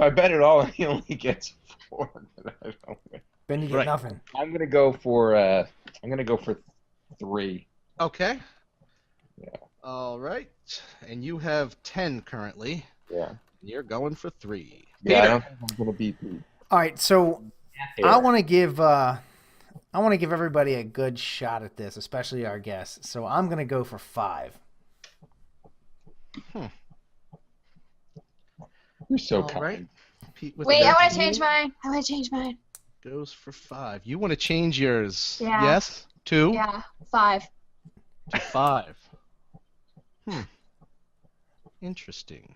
bet it all, he only gets 4. Then I don't win. Then you get Right. nothing. I'm gonna go for 3. Okay. Yeah. All right. And you have 10 currently. Yeah. You're going for 3. Yeah, I Peter. don't think I'm gonna beat Pete. All right, so I want to give everybody a good shot at this, especially our guests. So I'm gonna go for 5. You're so All kind. right. Pete with Wait, I want to 13 change mine. I want to change mine. goes for 5. You want to change yours? Yeah. Yes? 2? Yeah, 5. 5. Interesting.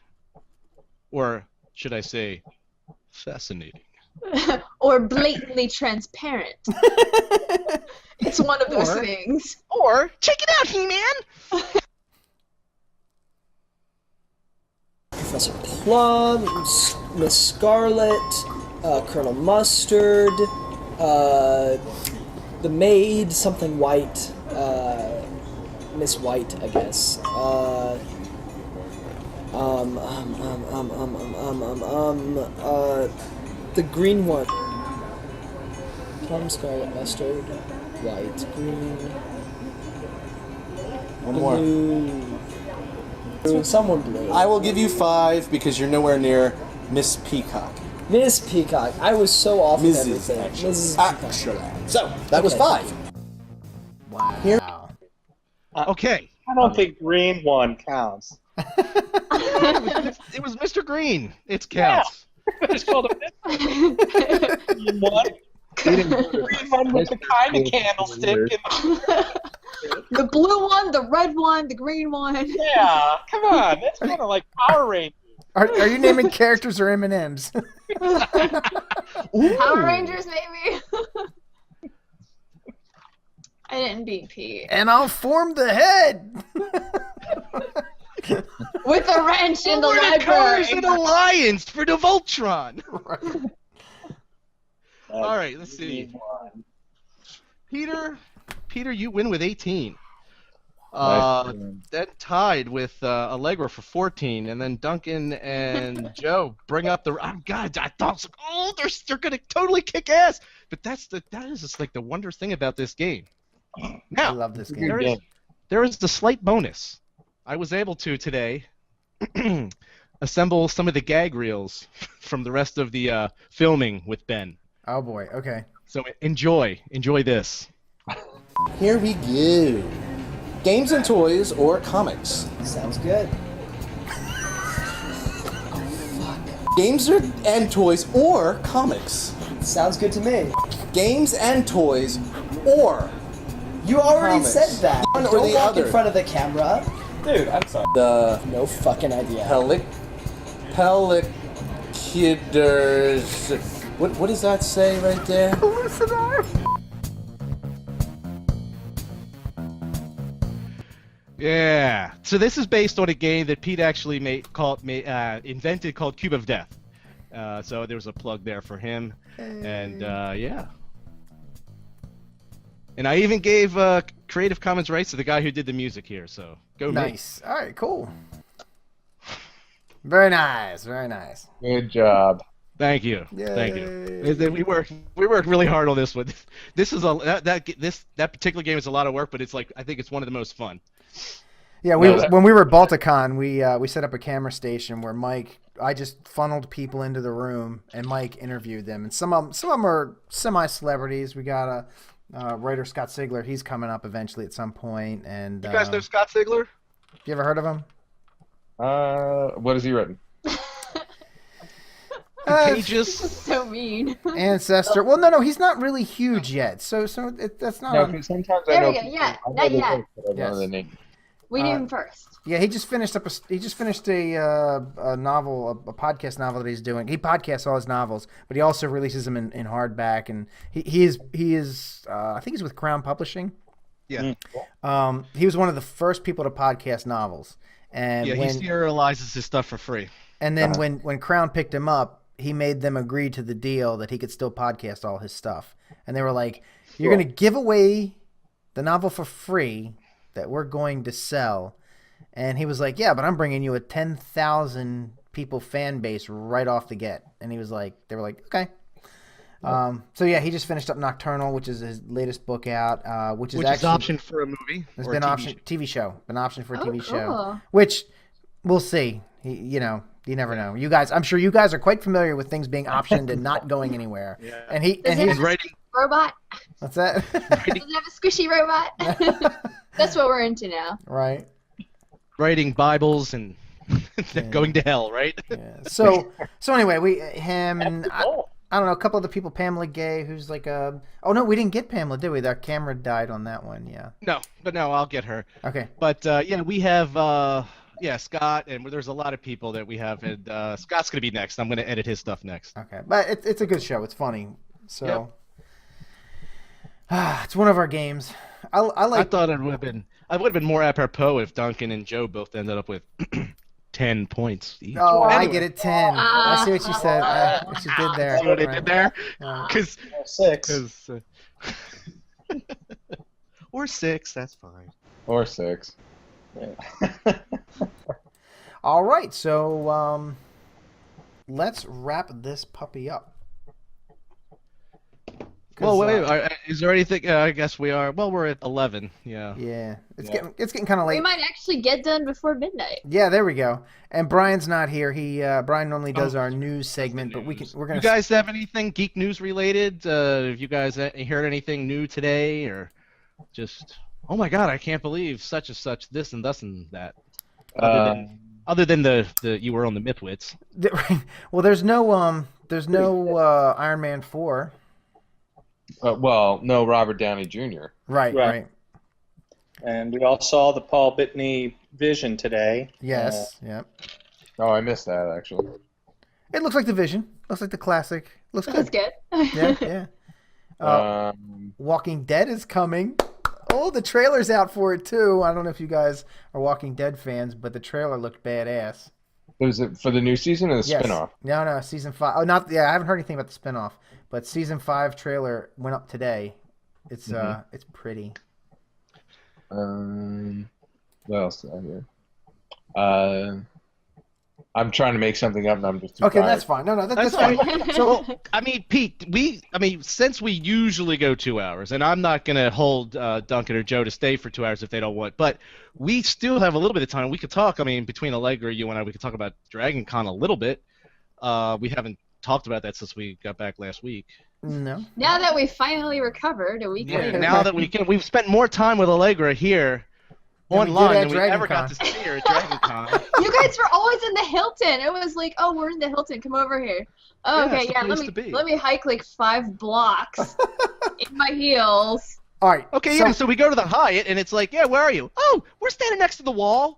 Or should I say, fascinating. Or blatantly transparent. It's one of those Or- things. Or check it out, He-Man! Professor Plum, Miss Scarlet, Colonel Mustard, the maid, something white, Miss White, I guess. The green one. Plum, Scarlet, Mustard, white, green, One more. blue. Someone blue. I will give you 5 because you're nowhere near Miss Peacock. Miss Peacock. I was so off with Mrs. everything. Actually. Mrs. Peacock. Actually. So, that was Okay. 5. Wow. Here- Okay. I don't think green one counts. It was Mr. Green. It counts. It's called a green one. Green one with the kind of candlestick. The blue one, the red one, the green one. Yeah, come on. That's kind of like Power Rangers. Are you naming characters or M&Ms? Power Rangers, maybe. I didn't beat Pete. And I'll form the head. With a wrench in the Where the library. Colors and Alliance for the Voltron. All right, let's see. Peter, you win with 18. That tied with Allegra for 14, and then Duncan and Joe bring up the. Oh God, I thought, oh, they're gonna totally kick ass. But that is just like the wondrous thing about this game. Now, I love this game. There is the slight bonus. I was able to today assemble some of the gag reels from the rest of the filming with Ben. Oh boy. Okay. So enjoy this. Here we go. Games and toys or comics? Sounds good. Games and toys or comics? Sounds good to me. Games and toys or You already comics. said that. One or Don't the walk other. in front of the camera. Dude, I'm sorry. The No fucking idea. Pelikiders. What does that say right there? Yeah. So this is based on a game that Pete actually invented called Cube of Death. So there's a plug there for him. And yeah. And I even gave Creative Commons rights to the guy who did the music here. So go me. Nice. All right. Cool. Very nice. Very nice. Good job. Thank you. Thank you. We worked really hard on this one. This is that particular game is a lot of work, but it's like I think it's one of the most fun. Yeah, when we were at Balticon, we set up a camera station where I just funneled people into the room and Mike interviewed them, and some of them are semi-celebrities. We got a writer, Scott Sigler. He's coming up eventually at some point. And You guys know Scott Sigler? You ever heard of him? What has he written? Contagious. So mean. Ancestor. Well, no, he's not really huge yet. So that's not. No, because sometimes I There know we go, people. yeah, I know not the yet. names, but I don't know the name. We knew him first. Yeah, he just finished a novel, a podcast novel that he's doing. He podcasts all his novels, but he also releases them in hardback, and he is I think he's with Crown Publishing. Yeah. He was one of the first people to podcast novels, and Yeah, he serializes his stuff for free. And then when Crown picked him up, he made them agree to the deal that he could still podcast all his stuff, and they were like, "You're going to give away the novel for free that we're going to sell." And he was like, "Yeah, but I'm bringing you a 10,000 people fan base right off the get." And he was like, they were like, "Okay." So yeah, he just finished up Nocturnal, which is his latest book out, which is optioned for a movie. It's or been a optioned TV show, been optioned for a TV show, cool. which we'll see. You never know. You guys, I'm sure you guys are quite familiar with things being optioned and not going anywhere. Yeah. And he's writing. Robot? What's that? Does it have a squishy robot? That's what we're into now. Right. Writing Bibles and going to hell, right? Yeah. So anyway, him and I don't know, a couple of the people, Pamela Gay, who's like oh no, we didn't get Pamela, did we? Our camera died on that one, yeah. No, I'll get her. Okay. But yeah, we have Scott, and there's a lot of people that we have, and Scott's gonna be next. I'm gonna edit his stuff next. Okay, but it's a good show. It's funny. So it's one of our games. I thought it would have been. I would have been more apropos if Duncan and Joe both ended up with 10 points each. Oh, I get it, 10. I see what you said. What you did there. See what I did there? Because 6. or 6, that's fine. Or 6. Yeah. All right, so let's wrap this puppy up. Well, wait. Is there anything? I guess we are. Well, we're at 11. Yeah. Yeah, it's getting kind of late. We might actually get done before midnight. Yeah, there we go. And Brian's not here. Brian normally does our news segment, but we're gonna. You guys have anything geek news related? Have you guys heard anything new today, or just? Oh my God! I can't believe such and such, this and thus and that. Other than the you were on the MythWits. Well, there's no Iron Man 4. Well, no Robert Downey Jr. Right. And we all saw the Paul Bettany Vision today. Yes. Yep. Oh, I missed that actually. It looks like the Vision. Looks like the classic. Looks That's good. good. Yeah. Walking Dead is coming. Oh, the trailer's out for it too. I don't know if you guys are Walking Dead fans, but the trailer looked badass. Was it for the new season or the spinoff? No, season 5. Oh, not I haven't heard anything about the spinoff, but season 5 trailer went up today. It's it's pretty. What else did I hear? I'm trying to make something up, and I'm just too Okay, tired. that's fine. No, that's fine. So, I mean, Pete, since we usually go 2 hours, and I'm not going to hold Duncan or Joe to stay for 2 hours if they don't want, but we still have a little bit of time. We could talk, I mean, between Allegra, you and I, we could talk about Dragon Con a little bit. We haven't talked about that since we got back last week. No. Now that we finally recovered a week later. Now that we've spent more time with Allegra here online than we ever got to see her at Dragon Con. You guys were always in the Hilton. It was like, oh, we're in the Hilton. Come over here. Oh, okay, yeah. Let me hike like 5 blocks in my heels. All right. Okay, so we go to the Hyatt, and it's like, yeah, where are you? Oh, we're standing next to the wall.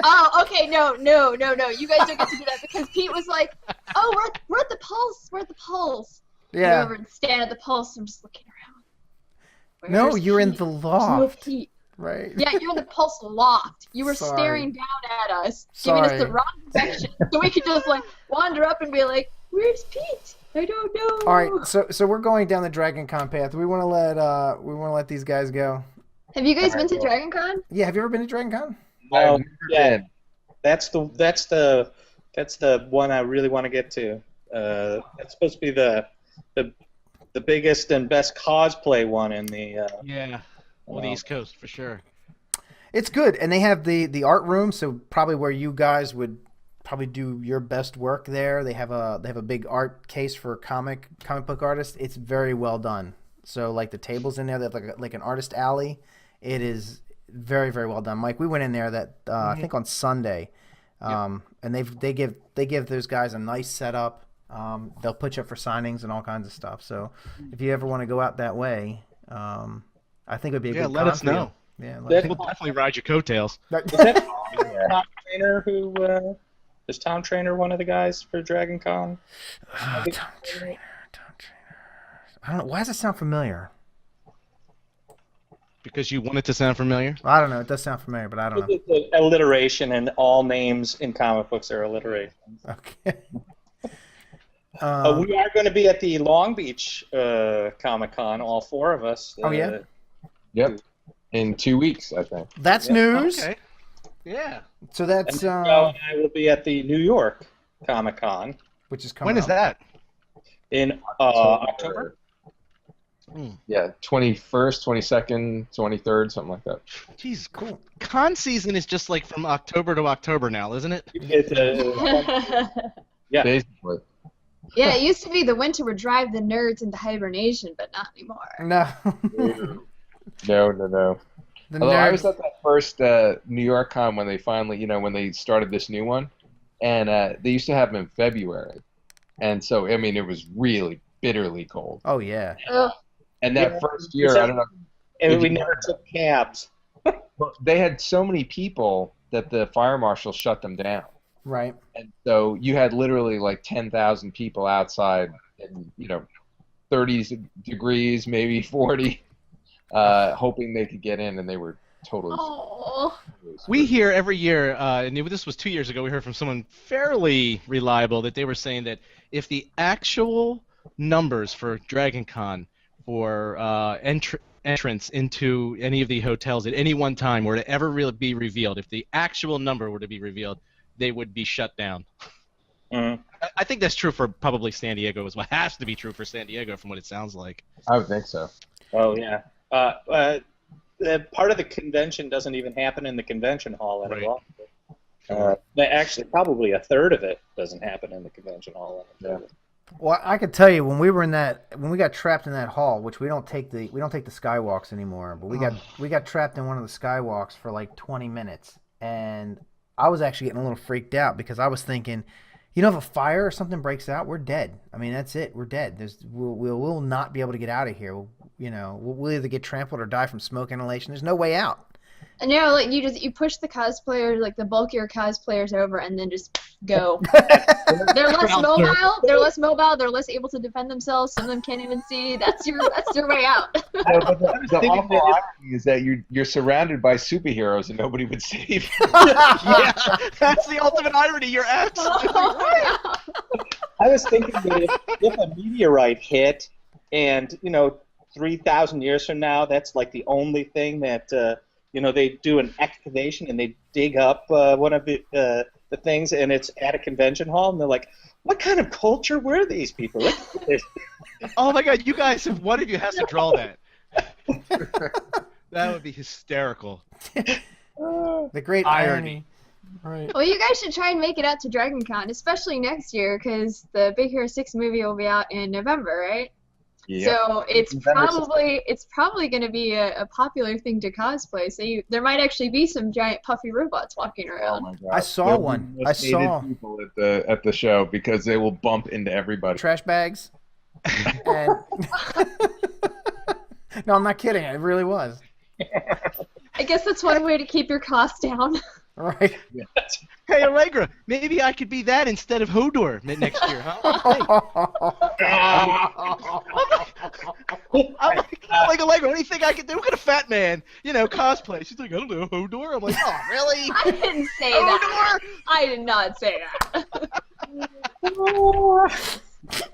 Oh, okay, no. You guys don't get to do that because Pete was like, oh, we're at the Pulse. We're at the Pulse. Yeah. Go over and stand at the Pulse. I'm just looking around. No, Where's you're in Pete? the There's no loft. Pete. Right. Yeah, you're in the Pulse loft. You were staring down at us, giving us the wrong direction, so we could just like wander up and be like, "Where's Pete? I don't know." All right, so we're going down the Dragon Con path. We want to let these guys go. Have you guys been to Dragon Con? Yeah, have you ever been to Dragon Con? No, yeah. That's the one I really want to get to. That's supposed to be the biggest and best cosplay one in the. On the East Coast for sure. It's good, and they have the art room, so probably where you guys would probably do your best work there. They have a big art case for comic book artists. It's very well done. So like the tables in there, they have like an artist alley. It is very, very well done. Mike, we went in there I think on Sunday, and they give those guys a nice setup. They'll put you up for signings and all kinds of stuff. So if you ever want to go out that way, I think it would be a good let us know. Yeah, we'll definitely ride your coattails. Tom Trainer is Tom Trainer one of the guys for Dragon Con? Tom Trainer. I don't know. Why does it sound familiar? Because you want it to sound familiar? I don't know. It does sound familiar, but I don't know. It's alliteration, and all names in comic books are alliterations. Okay. We are going to be at the Long Beach Comic Con, all 4 of us. Oh, yeah? Yep. In 2 weeks, I think. That's news. Okay. Yeah. So that's. And I will be at the New York Comic Con. Which is coming When is that? In October. Yeah, 21st, 22nd, 23rd, something like that. Jeez, cool. Con season is just like from October to October now, isn't it? Yeah. Basically. Yeah, it used to be the winter would drive the nerds into hibernation, but not anymore. No. No. Although I was at that first New York Con when they finally, when they started this new one, and they used to have them in February, and so I mean it was really bitterly cold. Oh yeah. And that first year, I don't know. And we never took cabs. They had so many people that the fire marshal shut them down. Right. And so you had literally like 10,000 people outside, in, 30 degrees, maybe 40. Hoping they could get in, and they were totally. Oh. We hear every year, and this was 2 years ago. We heard from someone fairly reliable that they were saying that if the actual numbers for Dragon Con for entrance into any of the hotels at any one time were to ever really be revealed, if the actual number were to be revealed, they would be shut down. Mm-hmm. I think that's true for probably San Diego as well. It has to be true for San Diego from what it sounds like. I would think so. Oh yeah. Part of the convention doesn't even happen in the convention hall anymore. Right. Actually, probably a third of it doesn't happen in the convention hall. Yeah. Well, I could tell you when we got trapped in that hall, which we don't take the skywalks anymore, but we got trapped in one of the skywalks for like 20 minutes, and I was actually getting a little freaked out because I was thinking, if a fire or something breaks out, we're dead. I mean, that's it. We're dead. We'll not be able to get out of here. We'll either get trampled or die from smoke inhalation. There's no way out. And like you push the cosplayers, like the bulkier cosplayers over, and then just Go. They're less mobile. They're less mobile. They're less able to defend themselves. Some of them can't even see. That's your way out. No, but the awful irony is that you're surrounded by superheroes and nobody would save you. Yeah, that's the ultimate irony. You're absolutely right. I was thinking that if a meteorite hit, and 3,000 years from now, that's like the only thing that they do an excavation and they dig up one of the things, and it's at a convention hall, and they're like, "What kind of culture were these people?" Oh my God, you guys! If one of you has to draw that, that would be hysterical. The great irony. Right. Well, you guys should try and make it out to Dragon Con, especially next year, because the Big Hero 6 movie will be out in November, right? Yeah. So it's probably going to be a popular thing to cosplay. So there might actually be some giant puffy robots walking Oh around. my God. I saw There will one. be most hated people at the show because they will bump into everybody. Trash bags. And no, I'm not kidding. It really was. I guess that's one way to keep your costs down. Right. Hey, Allegra, maybe I could be that instead of Hodor next year, huh? I'm like, Allegra, what do you think I could do? What kind of fat man, cosplay? She's like, I don't know, Hodor. I'm like, oh, really? I didn't say that. I did not say that.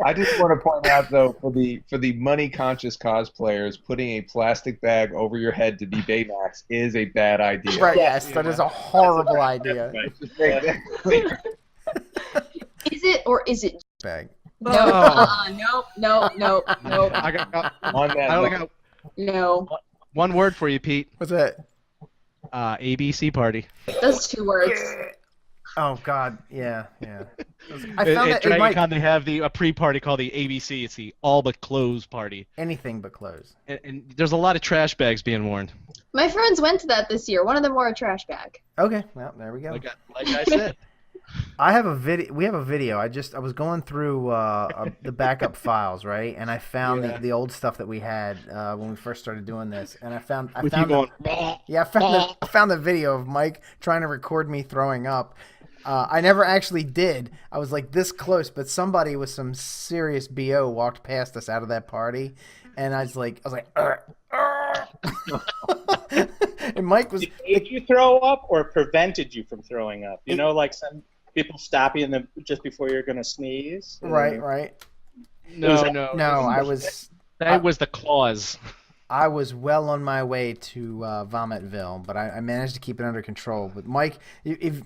I just want to point out though, for the money conscious cosplayers, putting a plastic bag over your head to be Baymax is a bad idea. Right, yes, that is a horrible idea. Is it or is it? Bag. No, no. I only got No. one word for you, Pete. What's that? ABC party. That's 2 words. Oh God, yeah. I At found that it Dragon might Con they have a pre-party called the ABC. It's the all but clothes party. anything but clothes. And there's a lot of trash bags being worn. My friends went to that this year. One of them wore a trash bag. Okay, well there we go. Like I said. I have a video. We have a video. I was going through the backup files, right, and I found the old stuff that we had when we first started doing this, and I found You going, I found the video of Mike trying to record me throwing up. I never actually did. I was like this close, but somebody with some serious BO walked past us out of that party, and I was like, and Mike was. Did you throw up or prevented you from throwing up? Like some people stop you just before you're going to sneeze. Right. No. I was. That was the clause. I was well on my way to Vomitville, but I managed to keep it under control. But Mike, if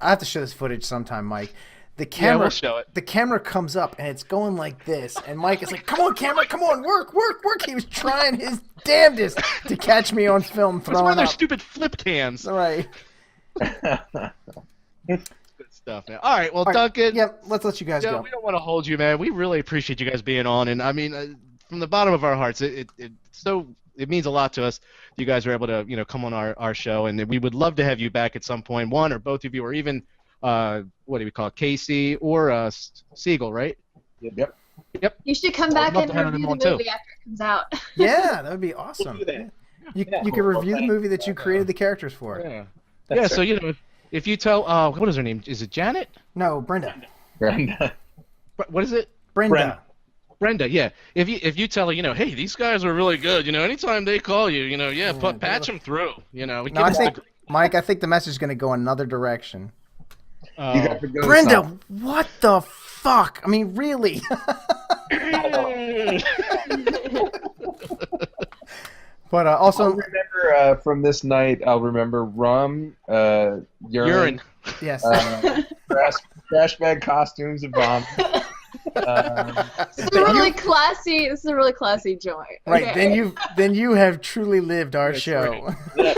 I have to show this footage sometime, Mike. The camera, we'll show it. The camera comes up and it's going like this, and Mike is like, "Come on, camera, come on, work!" He was trying his damnedest to catch me on film What's one throwing of their up. stupid flip cams? All right. Good stuff, man. All right, well, Duncan. Yep. Let's let you guys go. We don't want to hold you, man. We really appreciate you guys being on, and I mean, from the bottom of our hearts, it means a lot to us. You guys are able to come on our show, and we would love to have you back at some point, one or both of you, or even what do we call it, Casey or Siegel, right? Yep. You should come back and have review them the on, movie after it comes out. Yeah, that would be awesome. We'll do that. You could review the movie that you created the characters for. Yeah. So if you tell what is her name? Is it Janet? No, Brenda. What is it? Brenda. Brenda, yeah. If you tell her, hey, these guys are really good. Anytime they call you, patch them through. No, I think Mike. I think the message is going to go another direction. You got to go Brenda, what the fuck? I mean, really? But also, I'll remember from this night. I'll remember rum, urine. Yes. Trash bag costumes of vomit. This is a really classy joint. Right. Okay. Then you have truly lived our show. Right.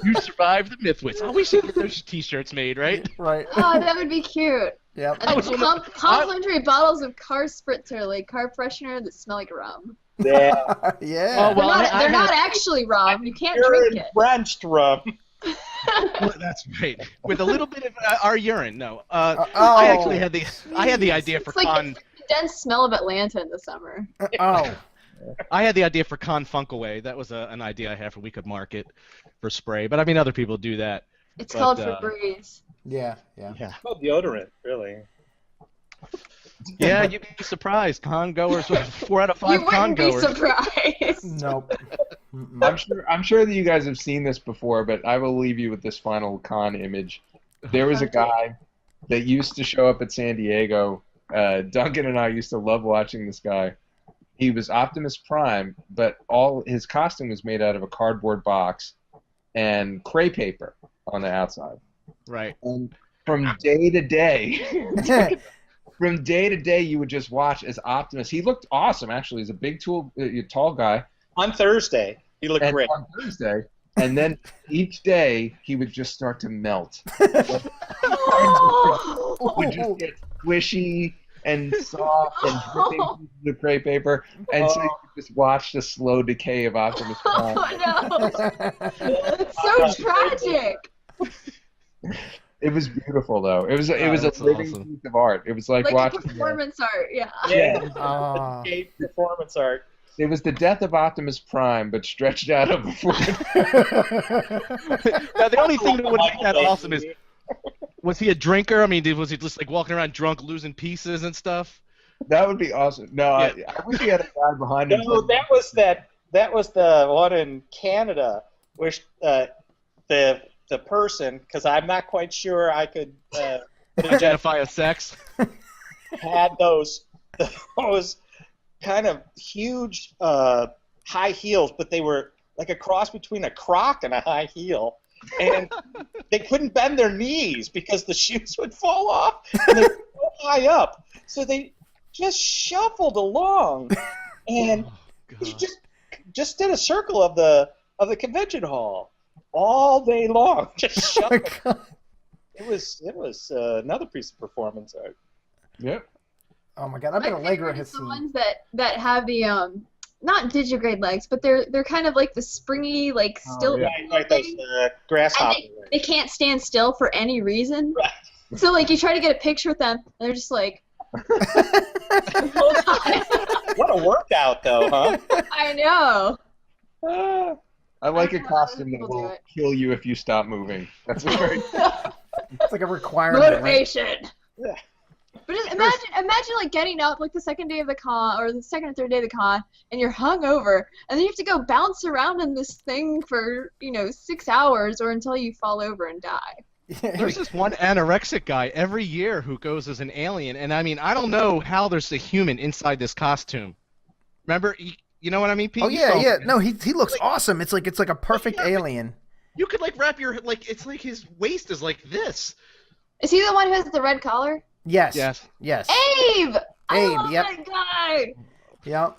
You survived the MythWits. Oh, we should get those T-shirts made, right? Right. Oh, that would be cute. Yep. And then complimentary bottles of car spritzer, like car freshener that smell like rum. Yeah. Yeah. Oh, well, They're not actually rum. You can't drink it. Drenched rum. Well, that's right. With a little bit of our urine. No. Oh. I actually had the idea for It's like the dense smell of Atlanta in the summer. Oh. I had the idea for Con Funkaway. That was an idea I had for we could market for spray. But I mean, other people do that. It's But, called Febreze. Yeah. Yeah. Oh, deodorant, really. Yeah, you'd be surprised. Con goers, 4 out of 5 You con wouldn't be goers. surprised. Nope. Mm-mm. I'm sure that you guys have seen this before, but I will leave you with this final con image. There was a guy that used to show up at San Diego. Duncan and I used to love watching this guy. He was Optimus Prime, but all his costume was made out of a cardboard box and crepe paper on the outside. Right. And from day to day, you would just watch as Optimus. He looked awesome, actually. He's a big, tall guy. On Thursday, he looked And great. on Thursday, and then each day he would just start to melt. Would just get squishy and soft and dripping pieces of crepe paper, and so you could just watch the slow decay of Optimus Prime. Oh no! It's so tragic. It was beautiful, though. It was a that's living awesome. piece of art. It was like Like a watching. performance art, yeah. Yeah. Ah. Great performance art. It was the death of Optimus Prime, but stretched out of. Now, the only thing that would make that awesome is, was he a drinker? I mean, was he just like walking around drunk, losing pieces and stuff? That would be awesome. No, Yeah. I wish he had a guy behind him. No, that was the one in Canada, where the person, because I'm not quite sure I could Identify as sex. had those kind of huge high heels, but they were like a cross between a Croc and a high heel, and they couldn't bend their knees because the shoes would fall off, and they were so high up, so they just shuffled along, and he just did a circle of the convention hall all day long, just Oh my shuffling. God. It was another piece of performance art. Yep. Oh my God! I bet My Allegra favorite has is the seen. ones that have the not digigrade legs, but they're kind of like the springy, like still. yeah. Right, those grasshopper. And they can't stand still for any reason. Right. So like you try to get a picture with them, and they're just like. The whole time. What a workout, though, huh? I know. I like I a don't know how costume that people do will it. kill you if you stop moving. That's a very. It's like a requirement. Right? Motivation. Yeah. But just imagine like getting up like the second day of the con or the second or third day of the con, and you're hungover, and then you have to go bounce around in this thing for 6 hours or until you fall over and die. There's this one anorexic guy every year who goes as an alien, and I mean, I don't know how there's a human inside this costume. Remember, you know what I mean, Pete? Oh You yeah, saw yeah. him. No, he looks awesome. It's like a perfect yeah, alien. You could like wrap your it's like his waist is like this. Is he the one who has the red collar? Yes. Yes. Yes. Abe! I love yep. that guy! Yep.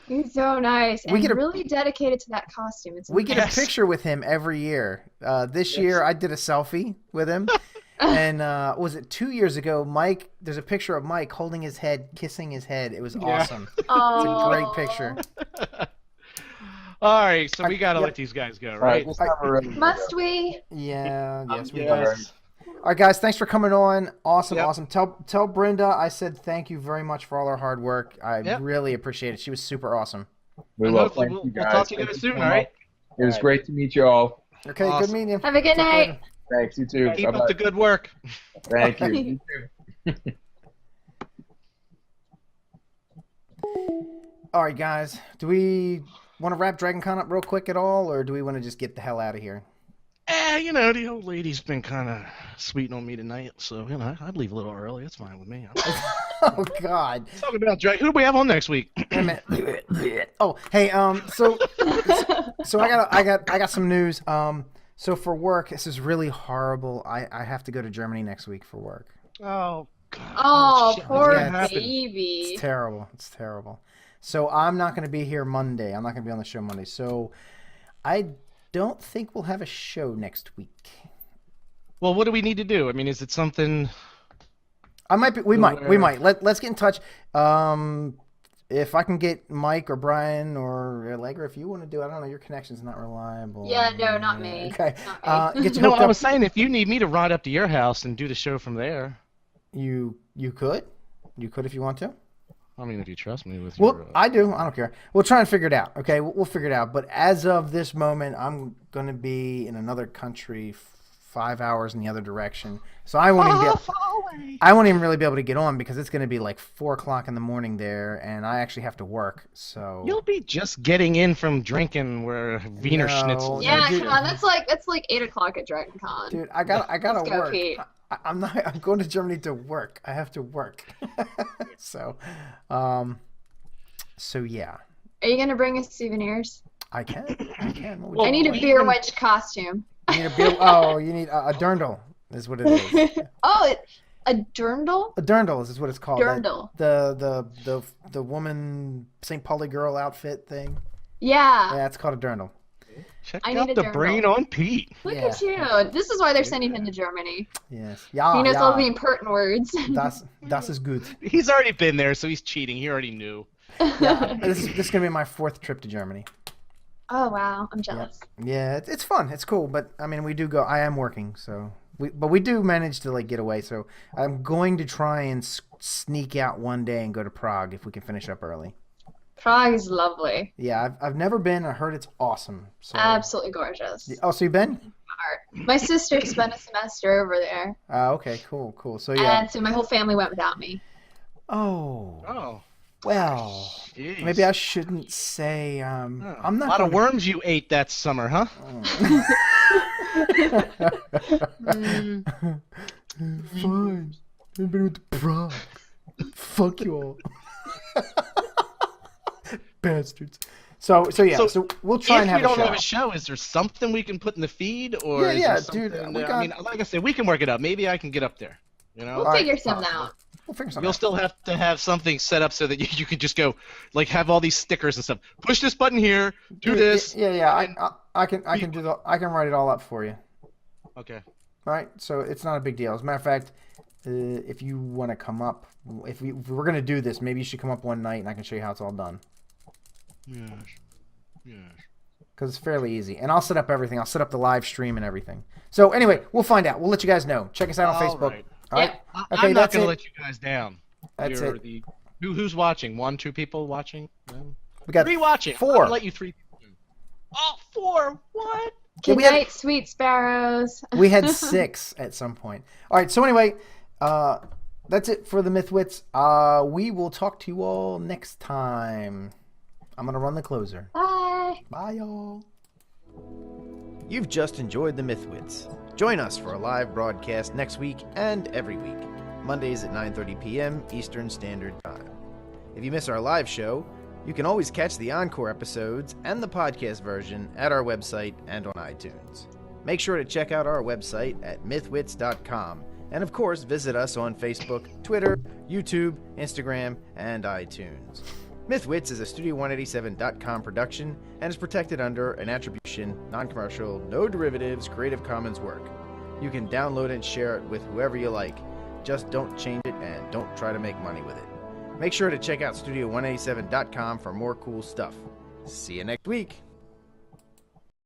He's so nice We and get a- really dedicated to that costume. It's We get Yes. a picture with him every year. This year I did a selfie with him. And was it 2 years ago, Mike, there's a picture of Mike holding his head, kissing his head. It was awesome. It's a great picture. All right, so we gotta Yep. let these guys go, All right, right? this time we're ready. Must we? Yeah, yes, we Yeah. do. All right, guys, thanks for coming on. Awesome, Yep. awesome. Tell Brenda I said thank you very much for all her hard work. I Yep. really appreciate it. She was super awesome. We And will. hopefully Thank we'll you guys. talk to you Thank guys you soon, so all right? much. It was great to meet you all. Okay, Awesome. good meeting you. Have a good Take night. care. Thanks. You too. Keep up Bye-bye. the good work. Thank you. You too. All right, guys. Do we want to wrap Dragon Con up real quick at all, or do we want to just get the hell out of here? The old lady's been kind of sweet on me tonight, so I'd leave a little early. It's fine with me. Oh God. Talking about Dragon. Who do we have on next week? Wait a minute. Oh, hey, so I got some news. So for work, this is really horrible. I have to go to Germany next week for work. Oh God. Oh, shit. poor Yeah, What happened? baby. It's terrible. It's terrible. So I'm not going to be here Monday. I'm not going to be on the show Monday. So I don't think we'll have a show next week. Well, what do we need to do? I mean, is it something? I might be. We might. Let's get in touch. If I can get Mike or Brian or Allegra, if you want to do it, I don't know. Your connection's not reliable. Yeah, no, not me. Okay. Not me. Get you No, hooked I up. was saying if you need me to ride up to your house and do the show from there. You could. You could if you want to. I mean, if you trust me with Well, your. I do. I don't care. We'll try and figure it out. Okay, we'll figure it out. But as of this moment, I'm going to be in another country 5 hours in the other direction. So I won't even really be able to get on because it's going to be like 4 o'clock in the morning there, and I actually have to work. So You'll be just getting in from drinking where Wiener Schnitzel. Yeah, dude. come on. That's like 8 o'clock at Dragon Con. dude, I gotta Let's go, work. Pete. I'm going to Germany to work. I have to work. So yeah. Are you gonna bring us souvenirs? I can. I need a beer wench costume. You need a beer. Oh, you need a dirndl is what it is. Oh, a dirndl? A dirndl is what it's called. Dirndl. The woman St. Pauli girl outfit thing. Yeah. Yeah, it's called a dirndl. Check I out need a the dirndl. brain on Pete. Look Yeah. at you. This is why they're sending him to Germany. Yes. Yeah. He knows yeah. all the important words. Das is good. He's already been there, so he's cheating. He already knew. Yeah. This is gonna be my 4th trip to Germany. Oh wow, I'm jealous. Yeah, it's fun. It's cool, but I mean, we do go. I am working, so we do manage to like get away. So I'm going to try and sneak out one day and go to Prague if we can finish up early. Prague is lovely. Yeah, I've never been. I heard it's awesome. So. Absolutely gorgeous. Oh, so you've been? My sister spent a semester over there. Okay, cool. So yeah. And so my whole family went without me. Oh. Well, Jeez. maybe I shouldn't say. I'm not. A lot of worms you ate that summer, huh? Fine. I've been with Prague. Fuck you all. Bastards. So we'll try and have if we don't a show. have a show, is there something we can put in the feed, or is Yeah, there something dude, I mean, like I said, we can work it up. Maybe I can get up there. You know, We'll figure something out. We'll figure something you'll out. still have to have something set up so that you can just go, like, have all these stickers and stuff. Push this button here. Do this. Yeah. I can do the. I can write it all up for you. Okay. All right. So it's not a big deal. As a matter of fact, if you want to come up, if we're gonna do this, maybe you should come up one night and I can show you how it's all done. Yes. Because it's fairly easy. And I'll set up everything. I'll set up the live stream and everything. So anyway, we'll find out. We'll let you guys know. Check us out on Facebook. Right. All right? Yeah. Okay, I'm not that's going it. to let you guys down. That's You're it. Who's watching? 1, 2 people watching? No? We got 3 watching. 4. I'm going to let you 3 people do. Oh, 4. What? Yeah, Good night, sweet sparrows. We had 6 at some point. All right, so anyway, that's it for the MythWits. We will talk to you all next time. I'm going to run the closer. Bye. Bye, y'all. You've just enjoyed the MythWits. Join us for a live broadcast next week and every week, Mondays at 9:30 p.m. Eastern Standard Time. If you miss our live show, you can always catch the encore episodes and the podcast version at our website and on iTunes. Make sure to check out our website at mythwits.com, and of course visit us on Facebook, Twitter, YouTube, Instagram, and iTunes. MythWits is a Studio187.com production and is protected under an attribution, non-commercial, no derivatives, Creative Commons work. You can download and share it with whoever you like. Just don't change it and don't try to make money with it. Make sure to check out Studio187.com for more cool stuff. See you next week.